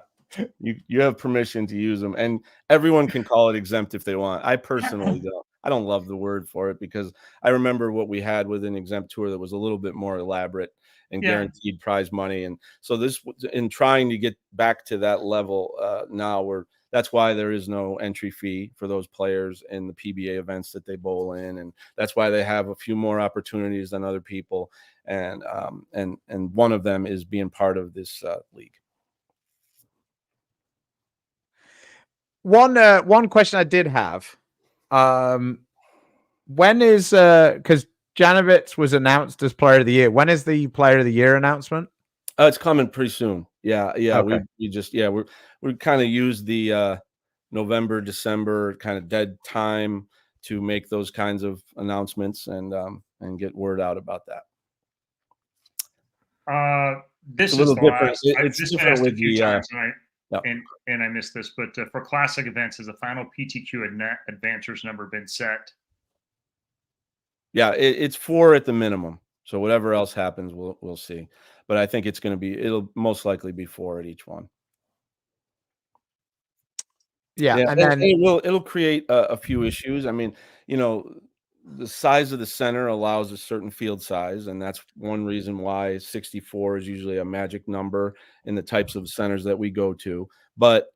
you have permission to use them, and everyone can call it exempt if they want. I personally don't. I don't love the word for it because I remember what we had with an exempt tour that was a little bit more elaborate and Yeah. guaranteed prize money, and so this in trying to get back to that level now that's why there is no entry fee for those players in the PBA events that they bowl in, and that's why they have a few more opportunities than other people, and one of them is being part of this league. One question I did have, when is because Janovitz was announced as Player of the Year. When is the Player of the Year announcement? It's coming pretty soon. Yeah. Okay. We kind of use the November, December kind of dead time to make those kinds of announcements and get word out about that. This It's a is little the different. last. It's I've just been different asked a with few the, times, yeah. and I missed this, but for classic events, has the final PTQ advancers number been set? Yeah, it's 4 at the minimum. So whatever else happens, we'll see. But I think it'll most likely be 4 at each one. Yeah, and and then it'll create a few issues. I mean, the size of the center allows a certain field size, and that's one reason why 64 is usually a magic number in the types of centers that we go to. But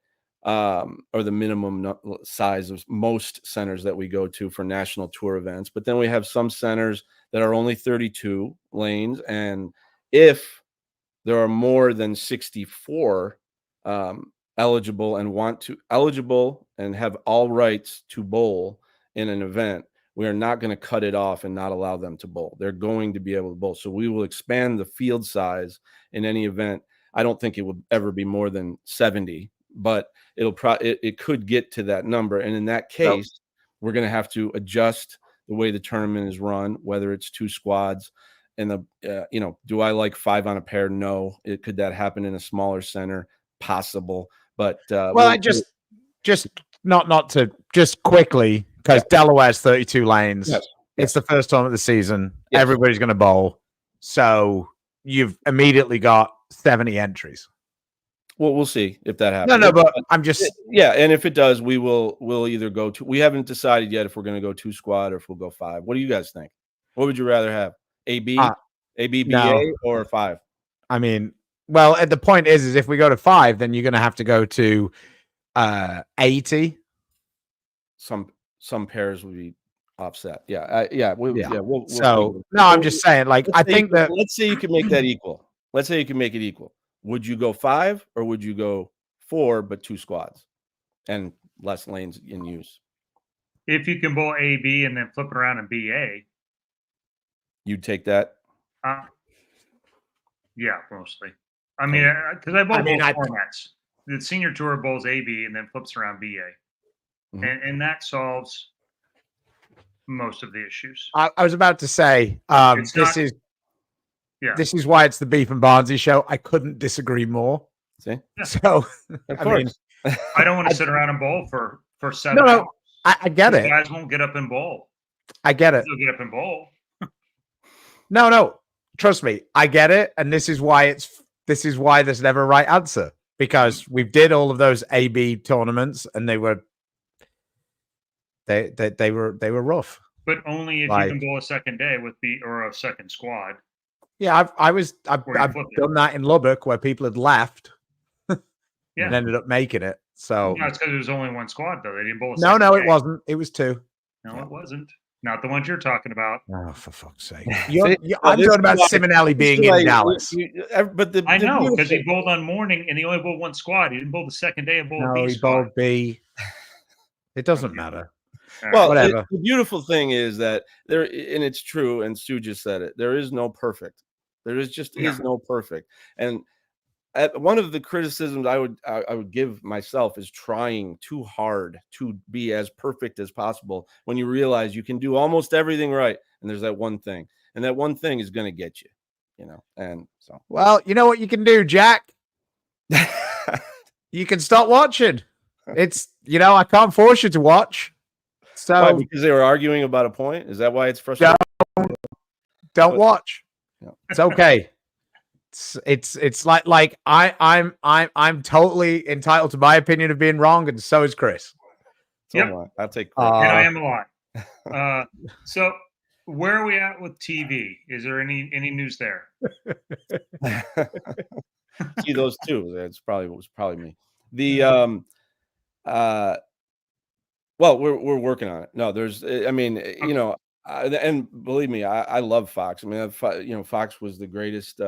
or the minimum size of most centers that we go to for national tour events. But then we have some centers that are only 32 lanes, and if there are more than 64 eligible and have all rights to bowl in an event, we are not going to cut it off and not allow them to bowl. They're going to be able to bowl. So we will expand the field size in any event. I don't think it will ever be more than 70, but it could get to that number. And in that case, we're going to have to adjust the way the tournament is run, whether it's 2 squads. And do I like 5 on a pair? No. Could that happen in a smaller center? Possible. But I just not to just quickly, because Delaware's 32 lanes. Yes. It's the first time of the season. Yes. Everybody's going to bowl. So you've immediately got 70 entries. Well, we'll see if that happens. No, but I'm just and if it does, we'll either go to. We haven't decided yet if we're going to go 2 squad or if we'll go 5. What do you guys think? What would you rather have? AB, BA, no. or 5? I mean, well, the point is if we go to 5, then you're going to have to go to 80. Some pairs would be offset. We'll so no, I'm just saying, like, I think that let's say you can make that equal. Let's say you can make it equal. Would you go 5 or would you go 4 but 2 squads and less lanes in use? If you can bowl AB and then flip it around and BA, you'd take that. Yeah, mostly. I mean, because I bowl both formats. The senior tour bowls AB and then flips around BA, and that solves most of the issues. I was about to say, this is why it's the Beef and Barnsley show. I couldn't disagree more. See, so of course, I don't want to sit around and bowl for 7 hours. No, I get it. Guys won't get up and bowl. I get it. They'll get up and bowl. No, trust me, I get it, and this is why there's never a right answer, because we did all of those AB tournaments, and they were rough. But only if you can bowl a second day or a second squad. Yeah, I've done that in Lubbock where people had left and ended up making it. So no, it's because there was only 1 squad though. They didn't bowl. No, it wasn't. It was 2. No, it wasn't. Not the ones you're talking about. Oh, for fuck's sake! I'm talking about Simonelli being in Dallas. I know, because he bowled on morning and he only bowled 1 squad. He didn't bowl the second day and bowl a B he squad. bowled B. It doesn't matter. Well, whatever. The beautiful thing is that there, and it's true, and Stu just said it, there is no perfect. There is no perfect. And one of the criticisms I would give myself is trying too hard to be as perfect as possible when you realize you can do almost everything right, and there's that one thing, and that one thing is going to get you, and so. Well, you know what you can do, Jack? You can stop watching. It's, I can't force you to watch. So why? Because they were arguing about a point? Is that why it's frustrating? Don't watch. Yeah. It's okay. It's like I'm totally entitled to my opinion of being wrong, and so is Chris. Yep. I'll take credit. And I am a lot. So where are we at with TV? Is there any news there? See those two. It was probably me. The well, we're working on it. No, there's I mean, and believe me, I love Fox. I mean, Fox was the greatest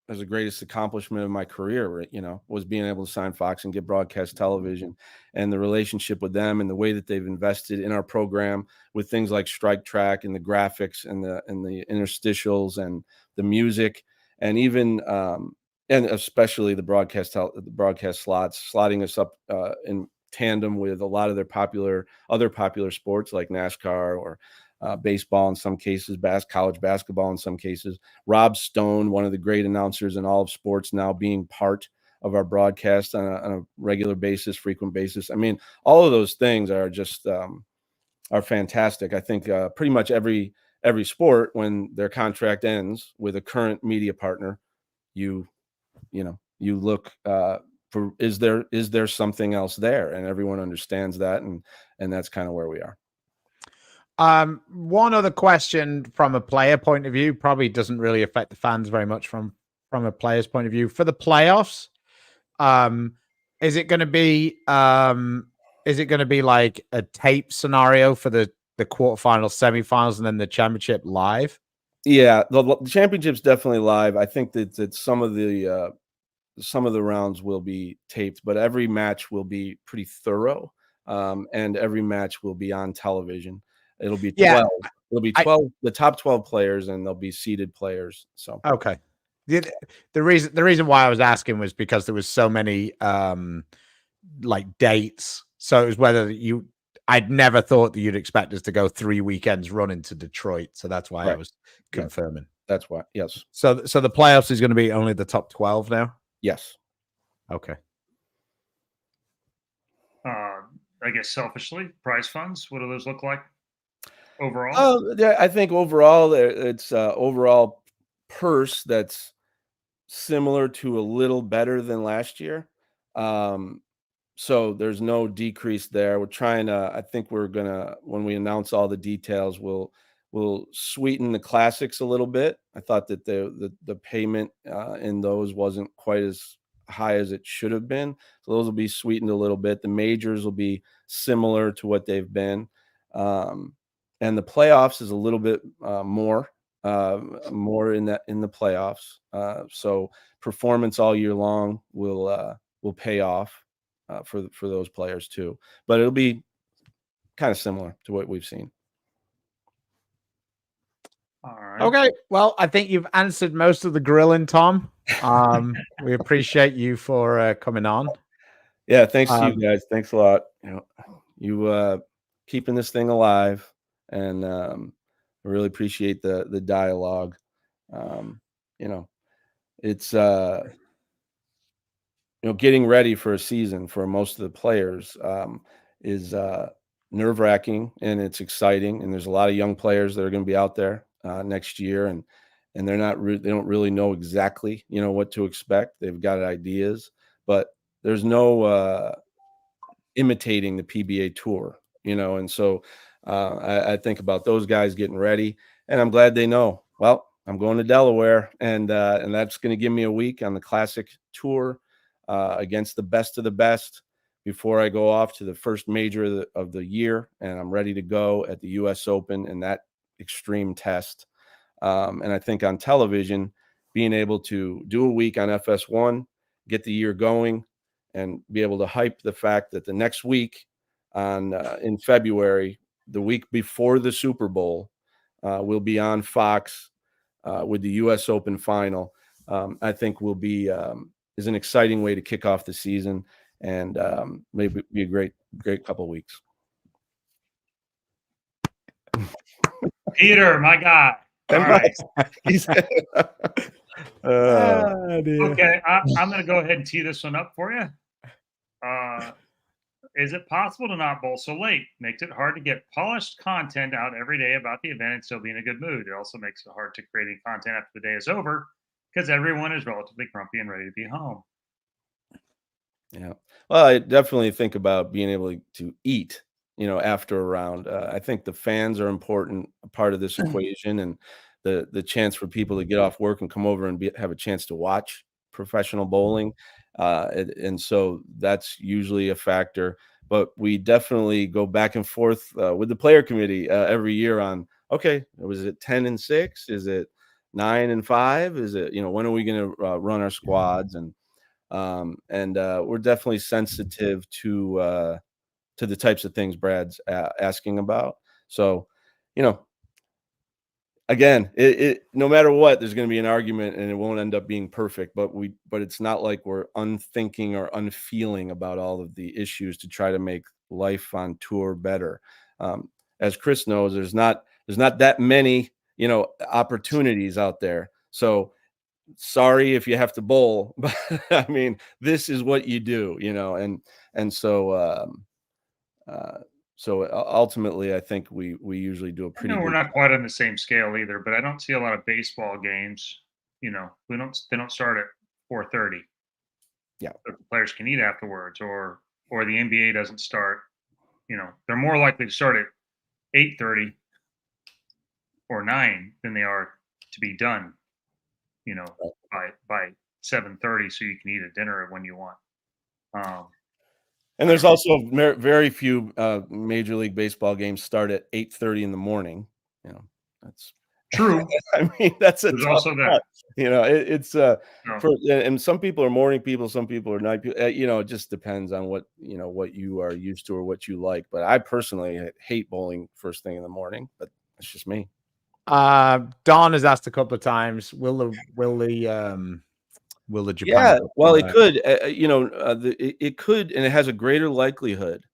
was the greatest accomplishment of my career, was being able to sign Fox and get broadcast television, and the relationship with them and the way that they've invested in our program with things like Strike Track and the graphics and the interstitials and the music, and even and especially the broadcast slots, slotting us up in tandem with a lot of their other popular sports like NASCAR or baseball in some cases, college basketball in some cases. Rob Stone, one of the great announcers in all of sports, now being part of our broadcast on a regular basis, frequent basis. I mean, all of those things are just are fantastic. I think pretty much every sport, when their contract ends with a current media partner, you look for is there something else there, and everyone understands that, and that's kind of where we are. One other question from a player point of view, probably doesn't really affect the fans very much from a player's point of view. For the playoffs, is it going to be like a tape scenario for the quarterfinals, semifinals, and then the championship live? Yeah, the championship's definitely live. I think that some of the rounds will be taped, but every match will be pretty thorough, and every match will be on television. It'll be 12. Yeah. It'll be 12, the top 12 players, and they'll be seeded players. So okay. The reason why I was asking was because there was so many like dates. So it was whether I'd never thought that you'd expect us to go 3 weekends running to Detroit. So that's why I was confirming. That's why. Yes. So the playoffs is going to be only the top 12 now? Yes. Okay. I guess selfishly, prize funds, what do those look like overall? I think overall it's overall purse that's similar to a little better than last year. So there's no decrease there. We're trying to, I think we're gonna, when we announce all the details, we'll sweeten the classics a little bit. I thought that the payment in those wasn't quite as high as it should have been. So those will be sweetened a little bit. The majors will be similar to what they've been. And the playoffs is a little bit more in the playoffs. So performance all year long will pay off for those players too. But it'll be kind of similar to what we've seen. All right. Okay. Well, I think you've answered most of the grilling, Tom. We appreciate you for coming on. Yeah, thanks to you guys. Thanks a lot. You keeping this thing alive, and I really appreciate the dialogue. It's getting ready for a season for most of the players is nerve-wracking, and it's exciting. And there's a lot of young players that are going to be out there next year, and they don't really know exactly what to expect. They've got ideas, but there's no imitating the PBA Tour, and so I think about those guys getting ready, and I'm glad they know. Well, I'm going to Delaware, and that's going to give me a week on the Classic Tour against the best of the best before I go off to the first major of the year, and I'm ready to go at the U.S. Open and that extreme test. And I think on television, being able to do a week on FS1, get the year going, and be able to hype the fact that the next week in February, the week before the Super Bowl, we'll be on Fox with the U.S. Open final. I think will be is an exciting way to kick off the season, and maybe be a great couple of weeks. Peter, my guy. All right. Dear. Okay, I'm going to go ahead and tee this one up for you. Is it possible to not bowl so late? Makes it hard to get polished content out every day about the event and still be in a good mood. It also makes it hard to create any content after the day is over because everyone is relatively grumpy and ready to be home. Yeah. Well, I definitely think about being able to eat, after a round. I think the fans are important a part of this equation, and the chance for people to get off work and come over and have a chance to watch professional bowling. And so that's usually a factor. But we definitely go back and forth with the player committee every year on, okay, was it 10-6? Is it 9-5? Is it, when are we going to run our squads? And we're definitely sensitive to the types of things Brad's asking about. So, again, it no matter what, there's going to be an argument, and it won't end up being perfect. But it's not like we're unthinking or unfeeling about all of the issues to try to make life on tour better. As Chris knows, there's not that many opportunities out there. So sorry if you have to bowl, but I mean, this is what you do, and so ultimately, I think we usually do a pretty We're good not quite on the same scale either, but I don't see a lot of baseball games. They don't start at 4:30. Yeah. So the players can eat afterwards, or the NBA doesn't start. They're more likely to start at 8:30 or 9 than they are to be done. By 7:30, so you can eat a dinner when you want. And there's also very few Major League Baseball games start at 8:30 in the morning. That's true. I mean, that's a There's tough also that. cut. It's and some people are morning people, some people are night people. It just depends on what you are used to or what you like. But I personally hate bowling first thing in the morning. But it's just me. Don has asked a couple of times, will the Japan? Yeah, well, it could. It could, and it has a greater likelihood.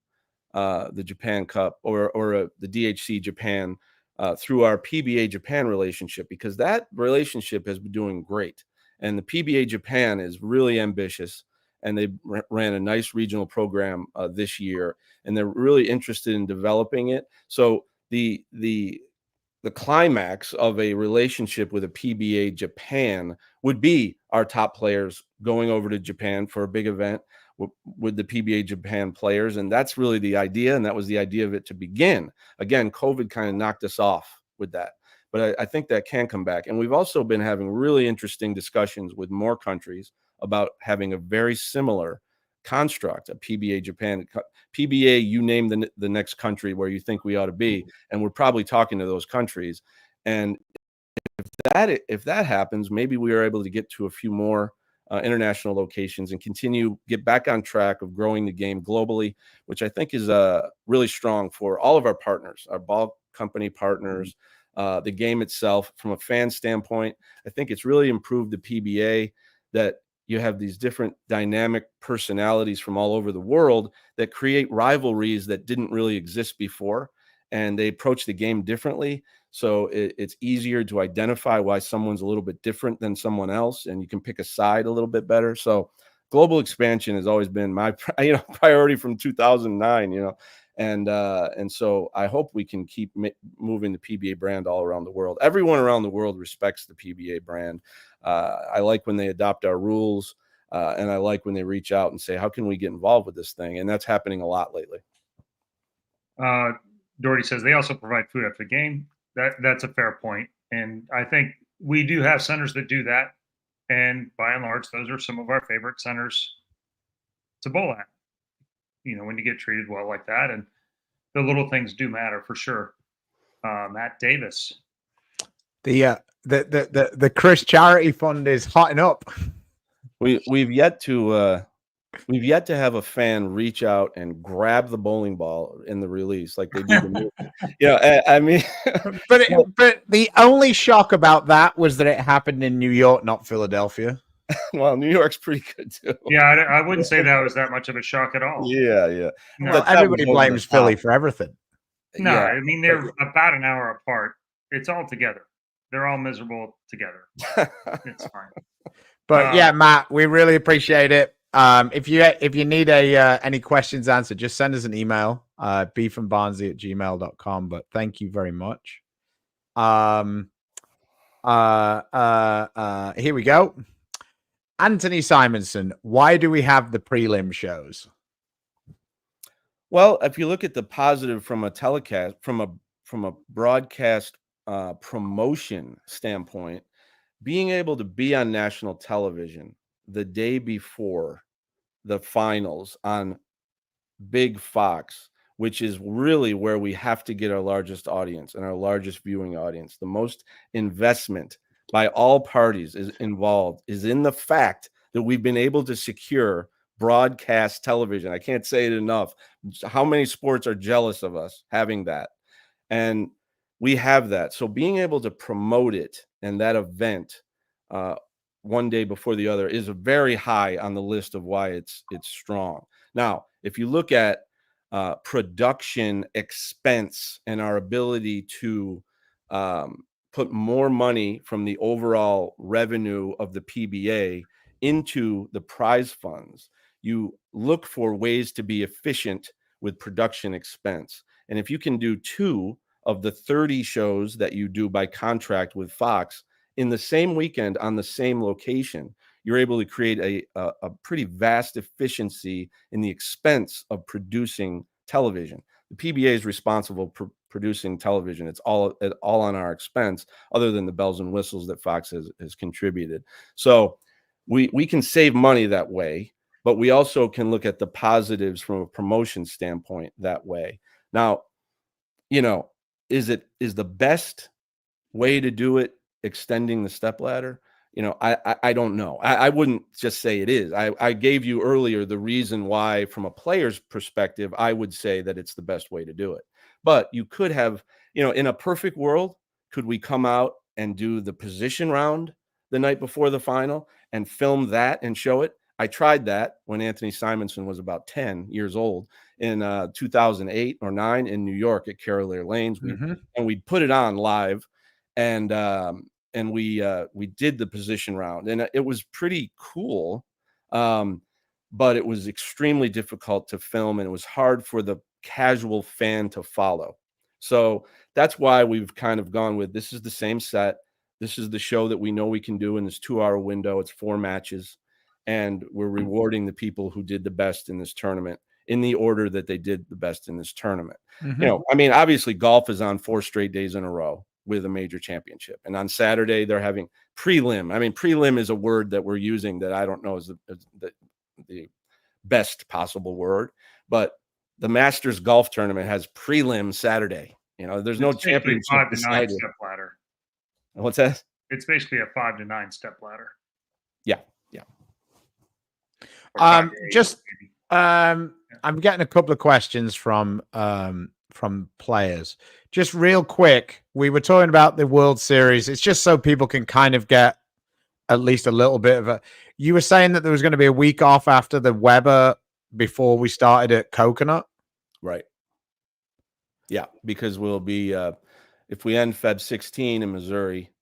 The Japan Cup or the DHC Japan through our PBA Japan relationship, because that relationship has been doing great, and the PBA Japan is really ambitious, and they ran a nice regional program this year, and they're really interested in developing it. So the climax of a relationship with a PBA Japan would be our top players going over to Japan for a big event with the PBA Japan players. And that's really the idea. And that was the idea of it to begin. Again, COVID kind of knocked us off with that. But I think that can come back. And we've also been having really interesting discussions with more countries about having a very similar construct, a PBA Japan. PBA, you name the next country where you think we ought to be, and we're probably talking to those countries. And if that happens, maybe we are able to get to a few more international locations and get back on track of growing the game globally, which I think is really strong for all of our partners, our ball company partners, the game itself. From a fan standpoint, I think it's really improved the PBA that you have these different dynamic personalities from all over the world that create rivalries that didn't really exist before, and they approach the game differently. So it's easier to identify why someone's a little bit different than someone else, and you can pick a side a little bit better. So global expansion has always been my priority from 2009. And so I hope we can keep moving the PBA brand all around the world. Everyone around the world respects the PBA brand. I like when they adopt our rules, and I like when they reach out and say, how can we get involved with this thing? And that's happening a lot lately. Doherty says they also provide food after the game. That's a fair point. And I think we do have centers that do that. And by and large, those are some of our favorite centers to bowl at. When you get treated well like that, and the little things do matter for sure. Matt Davis. The Chris Charity Fund is hotting up. We've yet to have a fan reach out and grab the bowling ball in the release like they do the movie. I mean, but the only shock about that was that it happened in New York, not Philadelphia. Well, New York's pretty good too. Yeah, I wouldn't say that was that much of a shock at all. Yeah. No, well, everybody blames Philly for everything. No, I mean they're about an hour apart. It's all together. they're all miserable together. It's fine. But yeah, Matt, we really appreciate it. If you need any questions answered, just send us an email, beefandbarnsley@gmail.com. But thank you very much. Here we go. Anthony Simonson, why do we have the prelim shows? Well, if you look at the positive from a telecast, from a broadcast promotion standpoint, being able to be on national television the day before the finals on Big Fox, which is really where we have to get our largest audience and our largest viewing audience, the most investment by all parties is involved, is in the fact that we've been able to secure broadcast television. I can't say it enough. How many sports are jealous of us having that? And we have that. So being able to promote it and that event one day before the other is very high on the list of why it's strong. Now, if you look at production expense and our ability to put more money from the overall revenue of the PBA into the prize funds, you look for ways to be efficient with production expense. And if you can do 2 of the 30 shows that you do by contract with Fox in the same weekend on the same location, you're able to create a pretty vast efficiency in the expense of producing television. The PBA is responsible for producing television. It's all on our expense, other than the bells and whistles that Fox has contributed. So we can save money that way, but we also can look at the positives from a promotion standpoint that way. Now, is the best way to do it extending the stepladder? I don't know. I wouldn't just say it is. I gave you earlier the reason why, from a player's perspective, I would say that it's the best way to do it. But you could have, in a perfect world, could we come out and do the position round the night before the final and film that and show it? I tried that when Anthony Simonson was about 10 years old in 2008 or 9 in New York at Carroll Air Lanes. And we put it on live, and we did the position round, and it was pretty cool. But it was extremely difficult to film, and it was hard for the casual fan to follow. So that's why we've kind of gone with, this is the same set. This is the show that we know we can do in this 2-hour window. It's 4 matches, and we're rewarding the people who did the best in this tournament in the order that they did the best in this tournament. Obviously golf is on 4 straight days in a row with a major championship. And on Saturday, they're having prelim. Prelim is a word that we're using that I don't know is the best possible word, but the Masters golf tournament has prelim Saturday. There's no championship 5 to 9 decided. step ladder. What's that? It's basically a 5 to 9 step ladder. Yeah. I'm getting a couple of questions from players. Just real quick, we were talking about the World Series. It's just so people can kind of get at least a little bit of a. You were saying that there was going to be a week off after the Weber before we started at Coconut, right? Yeah, because we'll be if we end Feb 16 in Missouri,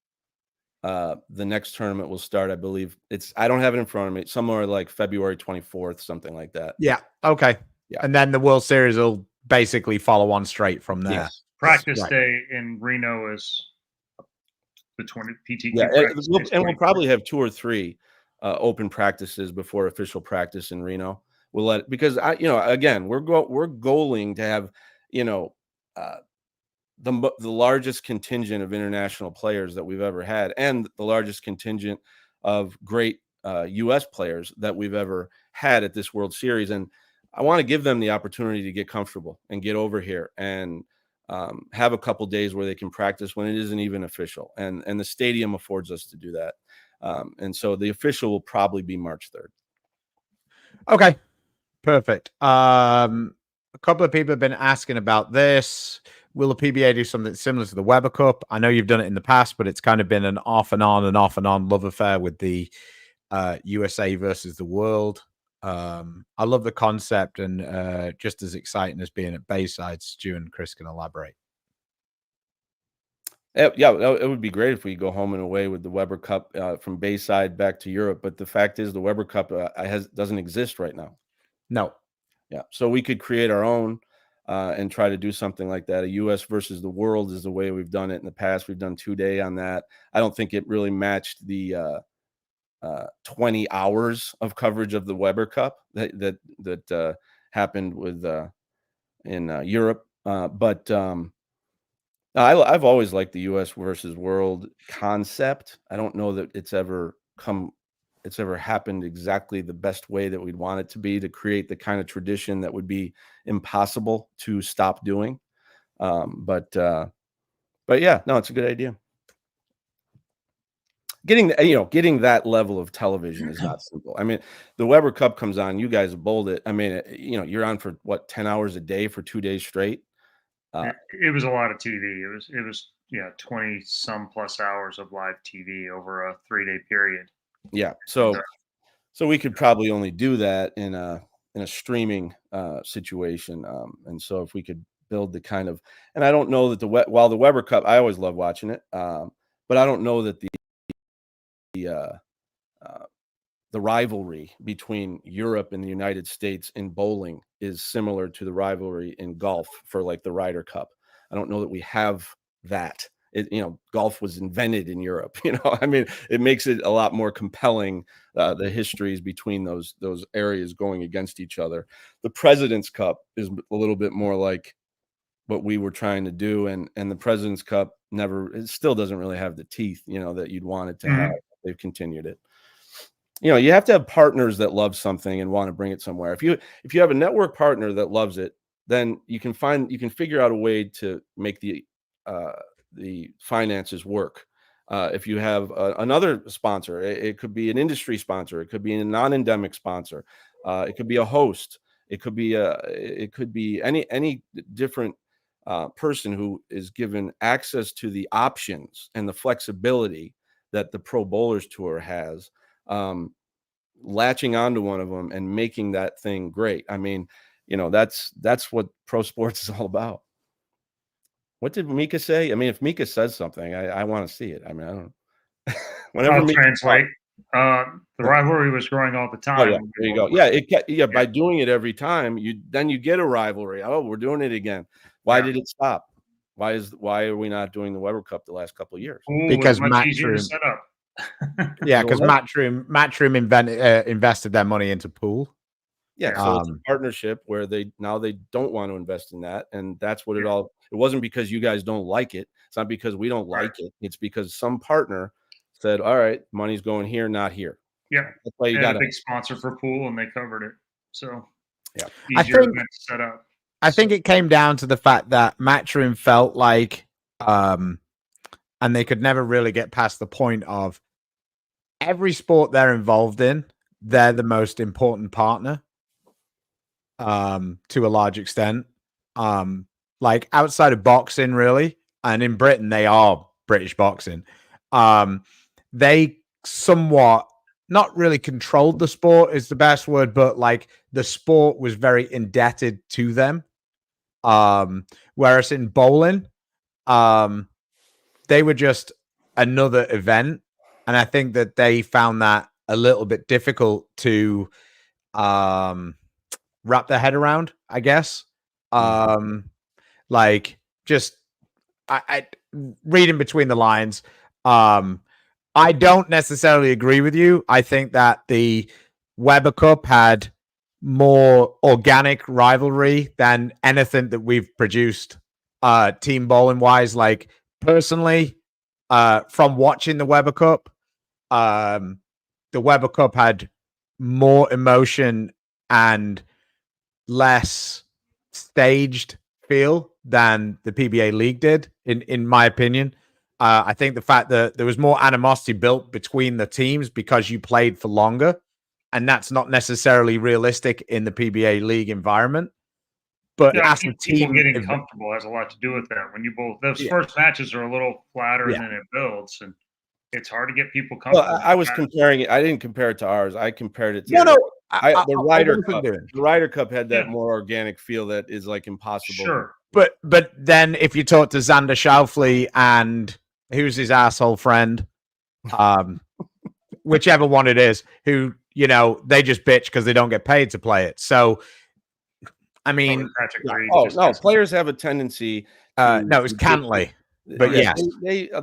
the next tournament will start. I believe I don't have it in front of me. Somewhere like February 24th, something like that. Yeah. Okay. Yeah. And then the World Series will basically follow on straight from there. Yes. Practice day in Reno is the 20 PTQ. Yeah, we'll probably have 2 or 3 open practices before official practice in Reno. We'll because again, we're goaling to have the largest contingent of international players that we've ever had, and the largest contingent of great U.S. players that we've ever had at this World Series. And I want to give them the opportunity to get comfortable and get over here and have a couple days where they can practice when it isn't even official. And the stadium affords us to do that. And so the official will probably be March 3rd. Okay, perfect. A couple of people have been asking about this. Will the PBA do something similar to the Weber Cup? I know you've done it in the past, but it's kind of been an off and on love affair with the USA versus the world. I love the concept, and just as exciting as being at Bayside. Stu and Chris can elaborate. Yeah, it would be great if we go home and away with the Weber Cup from Bayside back to Europe. But the fact is, the Weber Cup doesn't exist right now. No. Yeah, so we could create our own and try to do something like that. A U.S. versus the world is the way we've done it in the past. We've done 2-day on that. I don't think it really matched the 20 hours of coverage of the Weber Cup that happened with in Europe. But I've always liked the U.S. versus world concept. I don't know that it's ever happened exactly the best way that we'd want it to be, to create the kind of tradition that would be impossible to stop doing. But yeah, no, it's a good idea. Getting that level of television is not simple. I mean, the Weber Cup comes on, you guys bowled it. I mean, you're on for what, 10 hours a day for 2 days straight. It was a lot of TV. It was 20 some plus hours of live TV over a 3-day period. Yeah. So we could probably only do that in a streaming situation. And so if we could build the kind of, and I don't know that while the Weber Cup, I always love watching it. But I don't know that the rivalry between Europe and the United States in bowling is similar to the rivalry in golf for like the Ryder Cup. I don't know that we have that. Golf was invented in Europe. I mean, it makes it a lot more compelling, the histories between those areas going against each other. The President's Cup is a little bit more like what we were trying to do, and the President's Cup it still doesn't really have the teeth, that you'd want it to have. They've continued it. You have to have partners that love something and want to bring it somewhere. If you have a network partner that loves it, then you can figure out a way to make the finances work. If you have another sponsor, it could be an industry sponsor, it could be a non-endemic sponsor, it could be a host, it could be any different person who is given access to the options and the flexibility that the Pro Bowlers Tour has, latching onto one of them and making that thing great. I mean, that's what pro sports is all about. What did Mika say? I mean, if Mika says something, I want to see it. I mean, I don't. Whenever I'll translate. The rivalry was growing all the time. Oh, yeah, there you go. Yeah, by doing it every time, you get a rivalry. Oh, we're doing it again. Why did it stop? Why are we not doing the Weber Cup the last couple of years? Because much easier to set up. Yeah, because Matchroom invested their money into pool. Yeah, so it's a partnership where they don't want to invest in that, and that's what it wasn't because you guys don't like it. It's not because we don't like it. It's because some partner said, "All right, money's going here, not here." Yeah, that's why you got a big sponsor for pool, and they covered it. So yeah, easier to set up. I think it came down to the fact that Matchroom felt like, and they could never really get past the point of every sport they're involved in, they're the most important partner, to a large extent. Like outside of boxing, really, and in Britain, they are British boxing. They somewhat not really controlled the sport is the best word, but like the sport was very indebted to them. Whereas in bowling, they were just another event. And I think that they found that a little bit difficult to wrap their head around, I guess. Like just I reading between the lines, I don't necessarily agree with you. I think that the Weber Cup had more organic rivalry than anything that we've produced team bowling wise. Like personally, from watching the Weber Cup, the Weber Cup had more emotion and less staged feel than the PBA League did, in my opinion. I think the fact that there was more animosity built between the teams because you played for longer, and that's not necessarily realistic in the PBA League environment. But I as think a team, getting comfortable has a lot to do with that. When you both those first matches are a little flatter, and then it builds, and it's hard to get people comfortable. Well, I was comparing it. I didn't compare it to ours. I compared it to the Ryder Cup. The Ryder Cup had that more organic feel that is like impossible. Sure. But then if you talk to Xander Schauffele and who's his asshole friend, whichever one it is, who, they just bitch because they don't get paid to play it. So, I mean, Patrick Reed. Oh no, players have a tendency to. no, it's Cantley, but yes,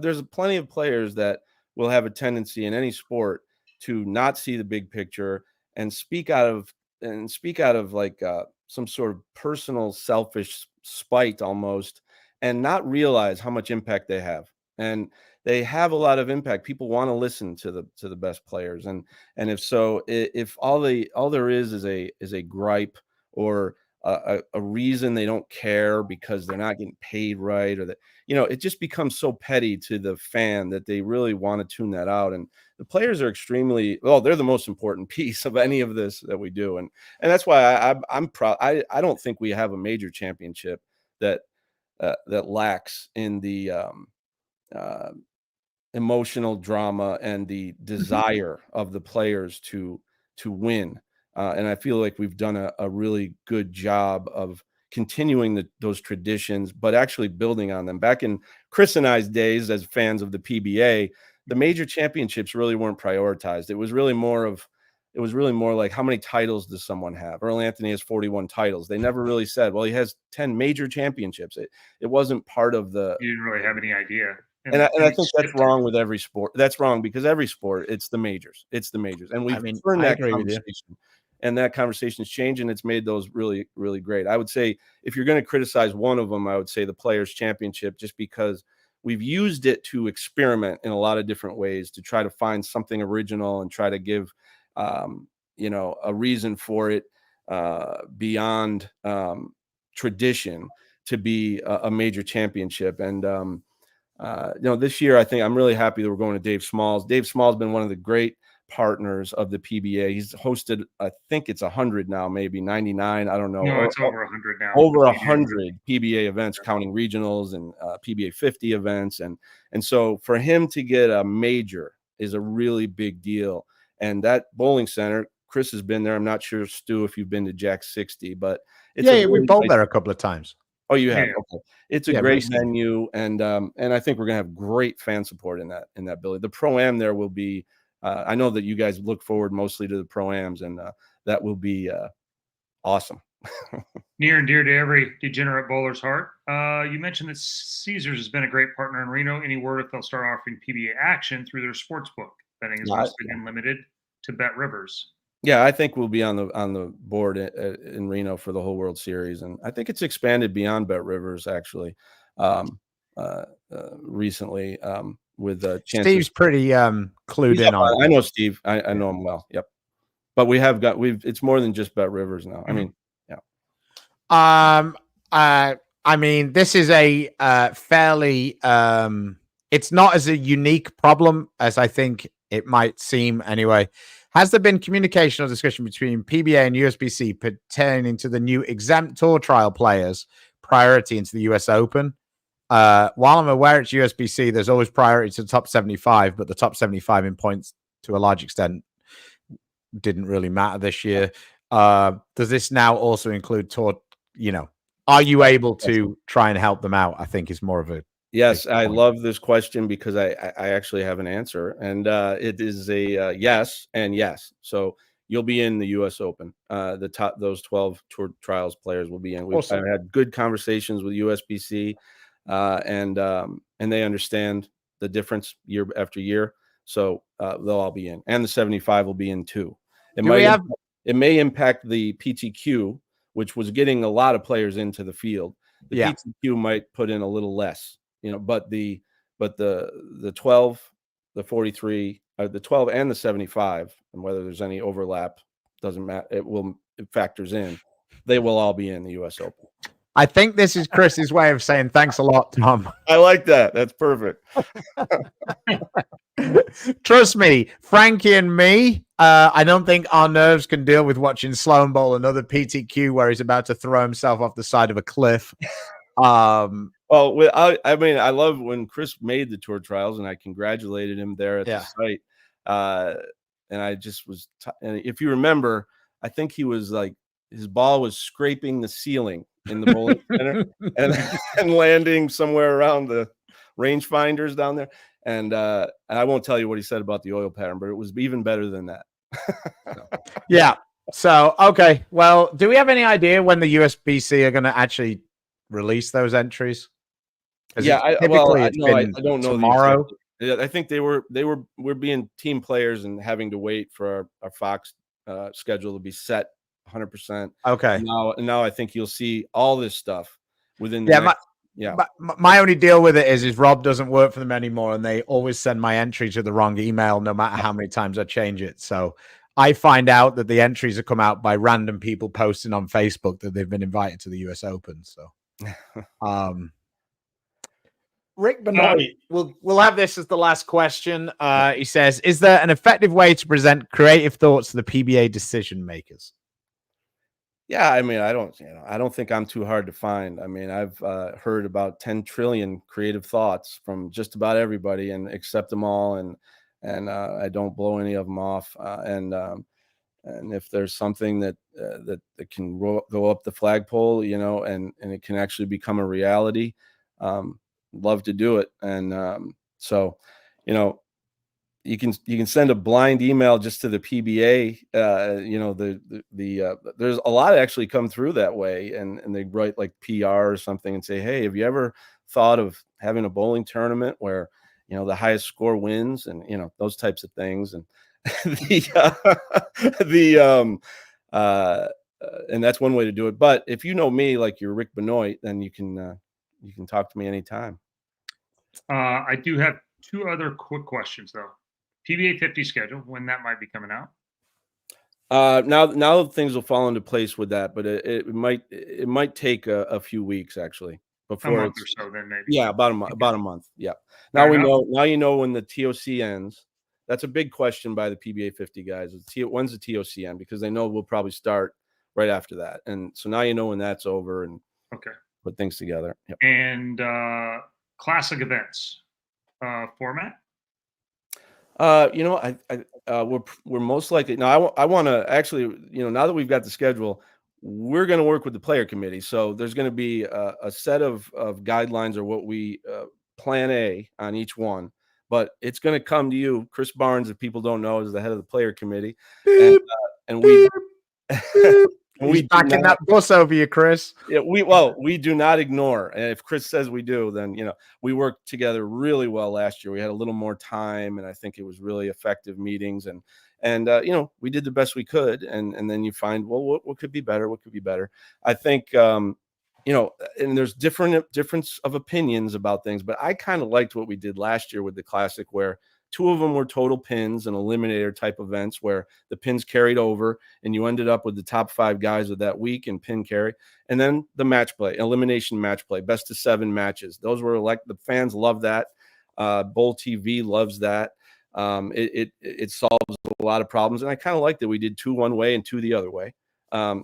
there's plenty of players that will have a tendency in any sport to not see the big picture and speak out of like some sort of personal, selfish spite almost, and not realize how much impact they have. And they have a lot of impact. People want to listen to the best players, and if all there is a gripe or a reason they don't care because they're not getting paid right, or that, it just becomes so petty to the fan that they really want to tune that out. And the players are they're the most important piece of any of this that we do. And that's why I'm proud. I don't think we have a major championship that lacks in the emotional drama and the desire of the players to win. And I feel like we've done a really good job of continuing those traditions, but actually building on them. Back in Chris and I's days as fans of the PBA, the major championships really weren't prioritized. It was really more like, how many titles does someone have? Earl Anthony has 41 titles. They never really said, well, he has 10 major championships. It wasn't part of the. You didn't really have any idea. And I think that's wrong with every sport. That's wrong because every sport, it's the majors. And we've turned that conversation. And that conversation has changed, and it's made those really, really great. I would say if you're going to criticize one of them, I would say the Players' Championship, just because we've used it to experiment in a lot of different ways to try to find something original and try to give, a reason for it beyond tradition to be a major championship. And, this year, I think I'm really happy that we're going to Dave Smalls. Dave Smalls has been one of the great partners of the PBA. He's hosted, I think it's 100 now, maybe 99. I don't know. No, it's over 100 now. Over 100 PBA events, counting regionals and PBA 50 events. And so for him to get a major is a really big deal. And that bowling center, Chris has been there. I'm not sure, Stu, if you've been to Jack 60, but we've bowled there a couple of times. Oh, you have? Yeah. Okay. It's a great venue, and I think we're gonna have great fan support in that building. The Pro-Am there will be. I know that you guys look forward mostly to the Pro-Ams, and that will be awesome. Near and dear to every degenerate bowler's heart. You mentioned that Caesars has been a great partner in Reno. Any word if they'll start offering PBA action through their sports book? Betting is mostly been limited to Bet Rivers. Yeah, I think we'll be on the board in Reno for the whole World Series, and I think it's expanded beyond Bet Rivers actually recently. With Steve's pretty clued in on. I know Steve. I know him well. Yep. But it's more than just Bet Rivers now. I mean, yeah. I mean, this is a fairly. It's not as a unique problem as I think it might seem. Anyway, has there been communication or discussion between PBA and USBC pertaining to the new exempt tour trial players' priority into the US Open? While I'm aware it's USBC, there's always priority to the top 75, but the top 75 in points to a large extent didn't really matter this year. Does this now also include tour? Are you able to try and help them out? I think is more of a yes. I love this question because I actually have an answer, and it is a yes and yes. So you'll be in the U.S. Open. Those 12 tour trials players will be in. I've had good conversations with USBC. And they understand the difference year after year, so they'll all be in, and the 75 will be in too. It may impact the PTQ, which was getting a lot of players into the field. The PTQ might put in a little less, but the 12, the 43, the 12, and the 75, and whether there's any overlap doesn't matter. It factors in. They will all be in the U.S. Open. I think this is Chris's way of saying thanks a lot, Tom. I like that. That's perfect. Trust me, Frankie and me, I don't think our nerves can deal with watching Sloan bowl another PTQ where he's about to throw himself off the side of a cliff. Well, I mean, I love when Chris made the tour trials, and I congratulated him there at the site. And I just was, and if you remember, I think he was like, his ball was scraping the ceiling in the bowling center and landing somewhere around the rangefinders down there. And I won't tell you what he said about the oil pattern, but it was even better than that. Yeah. So, okay. Well, do we have any idea when the USBC are going to actually release those entries? Yeah, I been don't know tomorrow. I think we're being team players and having to wait for our Fox schedule to be set 100%. Okay. And now I think you'll see all this stuff within the my only deal with it is Rob doesn't work for them anymore, and they always send my entry to the wrong email no matter how many times I change it. So I find out that the entries have come out by random people posting on Facebook that they've been invited to the US Open. So Rick Benoit, we'll have this as the last question. He says, is there an effective way to present creative thoughts to the PBA decision makers? Yeah, I mean, I don't think I'm too hard to find. I mean, I've heard about 10 trillion creative thoughts from just about everybody and accept them all. And I don't blow any of them off. And if there's something that can go up the flagpole, and it can actually become a reality, love to do it. And so, you can send a blind email just to the PBA. There's a lot actually come through that way, and they write like PR or something and say, hey, have you ever thought of having a bowling tournament where the highest score wins, and those types of things, and and that's one way to do it. But if you know me like you're Rick Benoit, then you can talk to me anytime. I do have two other quick questions though. PBA 50 schedule, when that might be coming out. Now things will fall into place with that, but it might take a few weeks actually before a month or so. Then maybe about a month. Yeah. Now you know when the TOC ends. That's a big question by the PBA 50 guys. When's the TOC end? Because they know we'll probably start right after that, and so now you know when that's over and put things together. Yep. And classic events format. We're most likely now. I want to actually, now that we've got the schedule, we're going to work with the player committee. So there's going to be a set of guidelines or what we plan A on each one, but it's going to come to you, Chris Barnes. If people don't know, is the head of the player committee, and we. He's backing that bus over you, Chris. Yeah, we do not ignore. And if Chris says we do, then we worked together really well last year. We had a little more time, and I think it was really effective meetings. And we did the best we could. And then you find, well, what could be better? What could be better? I think and there's difference of opinions about things, but I kind of liked what we did last year with the Classic, where 2 of them were total pins and eliminator type events where the pins carried over and you ended up with the top 5 guys of that week in pin carry. And then the match play, elimination match play, best of 7 matches. Those were the fans love that. Bowl TV loves that. It solves a lot of problems. And I kind of like that we did 2 one way and 2 the other way. But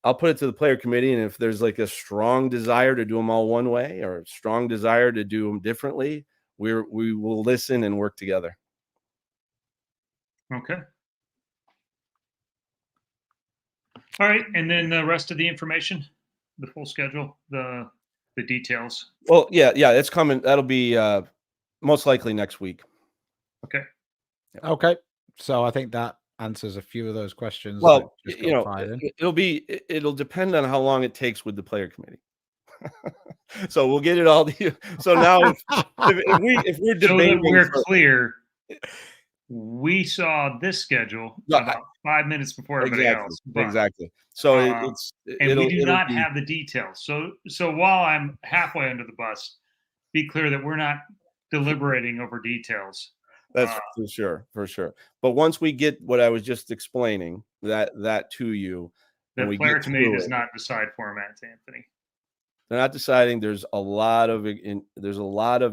I'll put it to the player committee. And if there's like a strong desire to do them all one way or a strong desire to do them differently, we will listen and work together. Okay. All right, and then the rest of the information, the full schedule, the details. Well, yeah, it's coming. That'll be most likely next week. Okay. Yeah. Okay. So I think that answers a few of those questions. Well, it'll depend on how long it takes with the player committee. So we'll get it all to you. So now if we're debating, so we're clear, we saw this schedule about 5 minutes before everybody else. Exactly. So we do not have the details. So while I'm halfway under the bus, be clear that we're not deliberating over details. That's for sure. But once we get what I was just explaining, that to you, the player committee does not decide formats, Anthony. They're not deciding. There's a lot of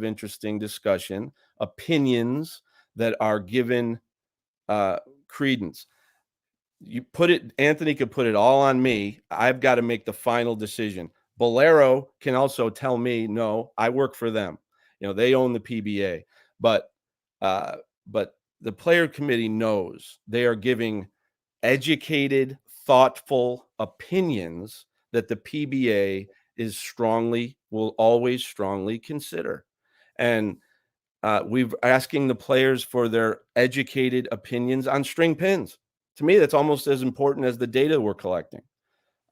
interesting discussion, opinions that are given credence. Anthony could put it all on me. I've got to make the final decision. Bolero can also tell me, no, I work for them. They own the PBA, but the player committee knows they are giving educated, thoughtful opinions that the PBA will always strongly consider. And we've asking the players for their educated opinions on string pins. To me, that's almost as important as the data we're collecting.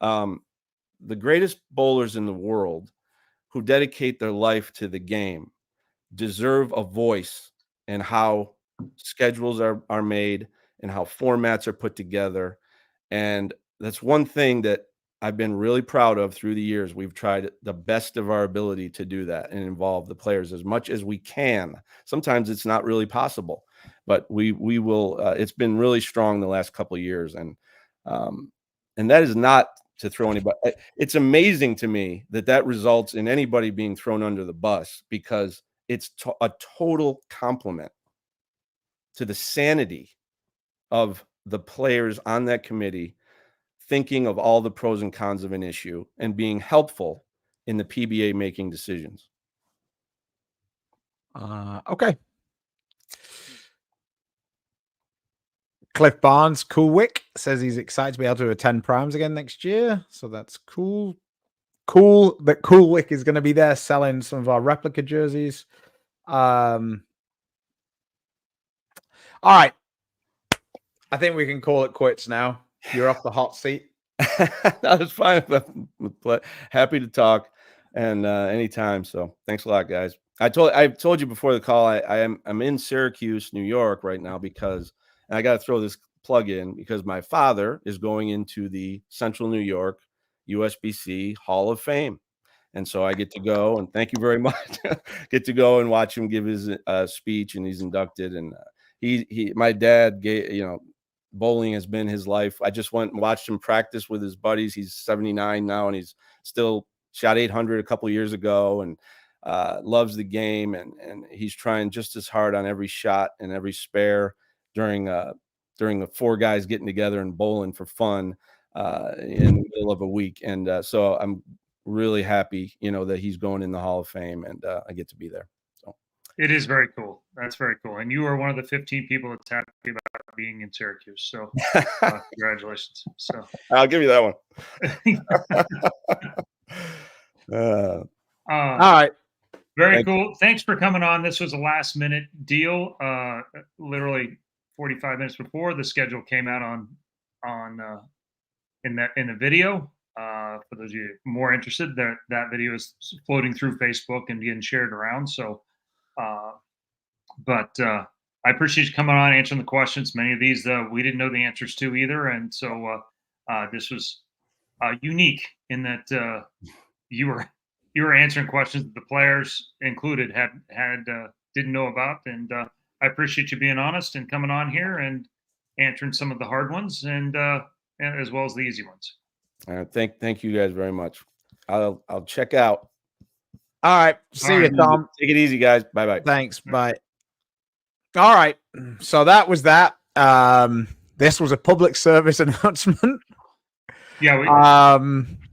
The greatest bowlers in the world who dedicate their life to the game deserve a voice in how schedules are made and how formats are put together. And that's one thing that I've been really proud of through the years. We've tried the best of our ability to do that and involve the players as much as we can. Sometimes it's not really possible, but we will. It's been really strong the last couple of years, and that is not to throw anybody. It's amazing to me that results in anybody being thrown under the bus, because it's a total compliment to the sanity of the players on that committee, thinking of all the pros and cons of an issue and being helpful in the PBA making decisions. Okay. Cliff Barnes, Coolwick, says he's excited to be able to attend Primes again next year. So that's cool. Cool that Coolwick is going to be there selling some of our replica jerseys. All right. I think we can call it quits now. You're off the hot seat. That's fine. Happy to talk and anytime. So thanks a lot, guys. I told you before the call, I'm in Syracuse, New York right now because, and I got to throw this plug in, because my father is going into the Central New York USBC Hall of Fame. And so I get to go, and thank you very much. Get to go and watch him give his speech, and he's inducted. And my dad gave, bowling has been his life. I just went and watched him practice with his buddies. He's 79 now, and he's still shot 800 a couple of years ago, and loves the game. And he's trying just as hard on every shot and every spare during the four guys getting together and bowling for fun in the middle of a week. And so I'm really happy, that he's going in the Hall of Fame, and I get to be there. So it is very cool. That's very cool. And you are one of the 15 people that's happy about being in Syracuse. So congratulations. So I'll give you that one. All right. Very cool. Thanks for coming on. This was a last minute deal. Literally 45 minutes before the schedule came out in the video. For those of you more interested, that video is floating through Facebook and getting shared around. So, but I appreciate you coming on, answering the questions. Many of these we didn't know the answers to either, and so this was unique in that you were answering questions that the players included had didn't know about, and I appreciate you being honest and coming on here and answering some of the hard ones and as well as the easy ones. Thank you guys very much. I'll check out. All right. See you, Tom. Take it easy, guys. Bye-bye. Thanks. Bye. All right. So that was that. This was a public service announcement. Yeah.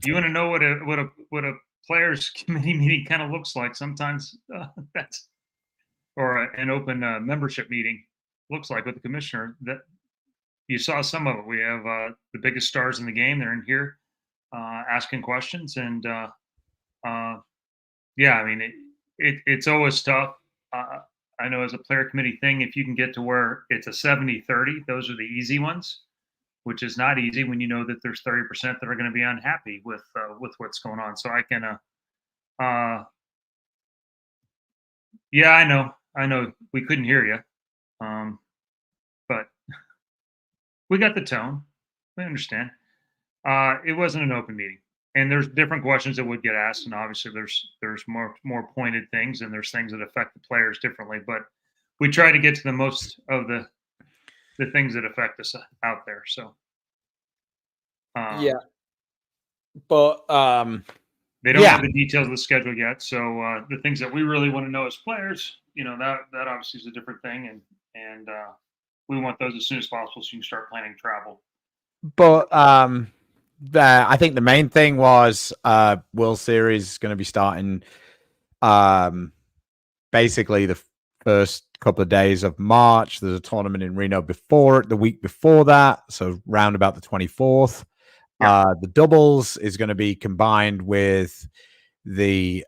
You want to know what a players committee meeting kind of looks like? Sometimes that's or an open membership meeting looks like with the commissioner. That you saw some of it. We have the biggest stars in the game. They're in here asking questions, and yeah, I mean it's always tough. I know as a player committee thing, if you can get to where it's a 70-30, those are the easy ones, which is not easy when you know that there's 30% that are going to be unhappy with what's going on. So I can, yeah, I know we couldn't hear you, but we got the tone. We understand. It wasn't an open meeting, and there's different questions that would get asked, and obviously there's more pointed things, and there's things that affect the players differently. But we try to get to the most of the things that affect us out there. So yeah, but they don't have the details of the schedule yet. So the things that we really want to know as players, that obviously is a different thing, and we want those as soon as possible so you can start planning travel. But I think the main thing was World Series is going to be starting basically the first couple of days of March. There's a tournament in Reno the week before that, so round about the 24th. The doubles is going to be combined with the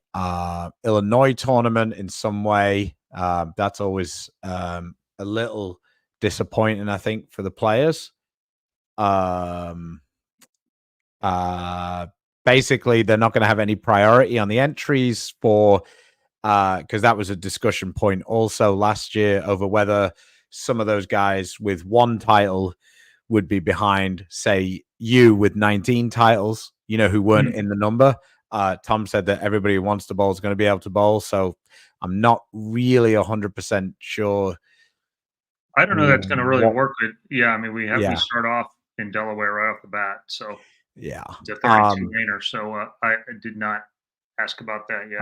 Illinois tournament in some way. That's always a little disappointing, I think, for the players. Basically, they're not going to have any priority on the entries for because that was a discussion point also last year over whether some of those guys with one title would be behind, say, you with 19 titles, who weren't in the number. Tom said that everybody who wants to bowl is going to be able to bowl. So I'm not really 100% sure. I don't know that's going to really work. We start off in Delaware right off the bat. So yeah, it's a 32 rainer. So I did not ask about that yet.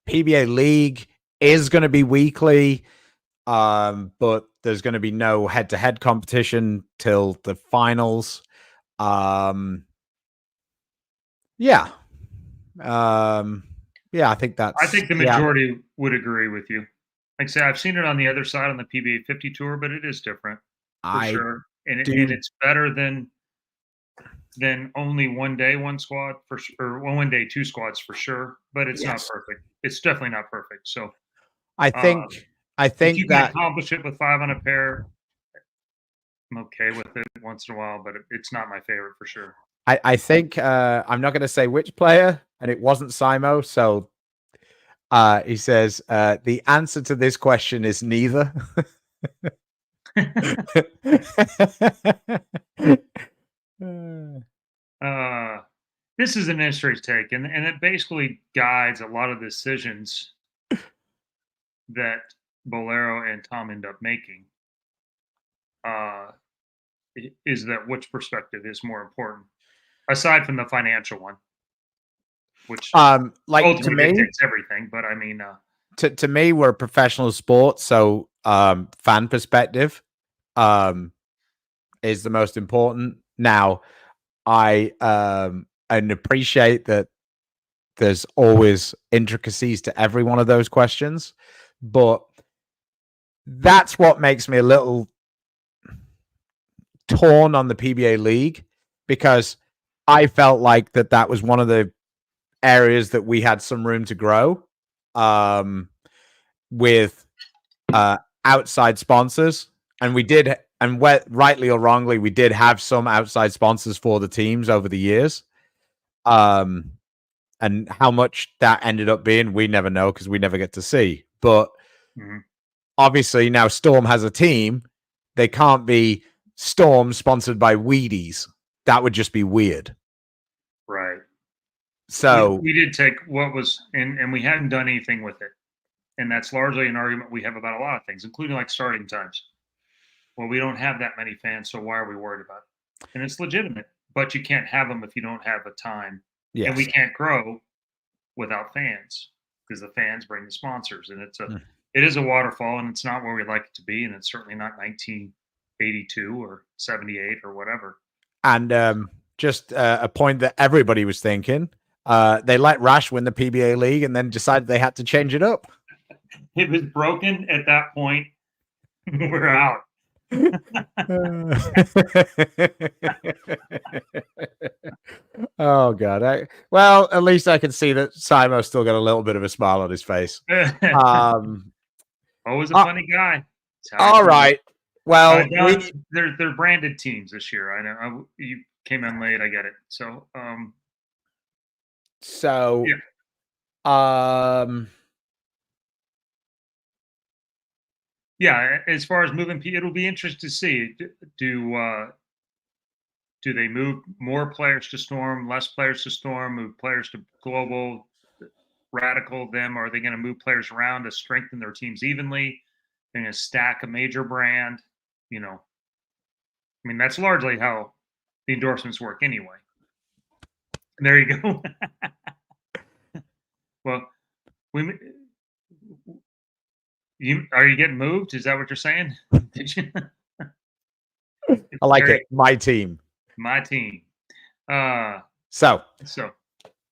PBA League is going to be weekly, but there's going to be no head-to-head competition till the finals. I think that's. I think the majority would agree with you. Like I say, I've seen it on the other side on the PBA 50 tour, but it is different for sure, and it's better than only one day, one squad or one day, two squads for sure. But it's not perfect. It's definitely not perfect. So I think if you can accomplish it with 5 on a pair, I'm okay with it once in a while, but it's not my favorite for sure. I think I'm not going to say which player, and it wasn't Simo. So he says the answer to this question is neither. This is an interesting take, and it basically guides a lot of decisions that Bolero and Tom end up making. Is that which perspective is more important, aside from the financial one, which ultimately dictates everything. But I mean, to me, we're a professional sport, so fan perspective is the most important. Now, I appreciate that there's always intricacies to every one of those questions, but that's what makes me a little torn on the PBA League, because I felt like that was one of the areas that we had some room to grow with outside sponsors, and we did. And rightly or wrongly, we did have some outside sponsors for the teams over the years. And how much that ended up being, we never know because we never get to see. But obviously now Storm has a team. They can't be Storm sponsored by Wheaties. That would just be weird. Right. So we did take what was, and we hadn't done anything with it. And that's largely an argument we have about a lot of things, including like starting times. Well, we don't have that many fans, so why are we worried about it? And it's legitimate, but you can't have them if you don't have a time. Yes. And we can't grow without fans because the fans bring the sponsors, and it is a waterfall, and it's not where we'd like it to be, and it's certainly not 1982 or 78 or whatever. And just a point that everybody was thinking, they let Rash win the PBA League and then decided they had to change it up. It was broken at that point. We're out. Oh God! Well, at least I can see that Simo still got a little bit of a smile on his face. Always a funny guy. All right. Well, they're branded teams this year. I know you came in late. I get it. Yeah, as far as moving, it'll be interesting to see. Do they move more players to Storm, less players to Storm, move players to Global, radical them? Or are they going to move players around to strengthen their teams evenly? They're going to stack a major brand, I mean, that's largely how the endorsements work anyway. There you go. Well, are you getting moved? Is that what you're saying? Did you? I like it. My team. My team. So.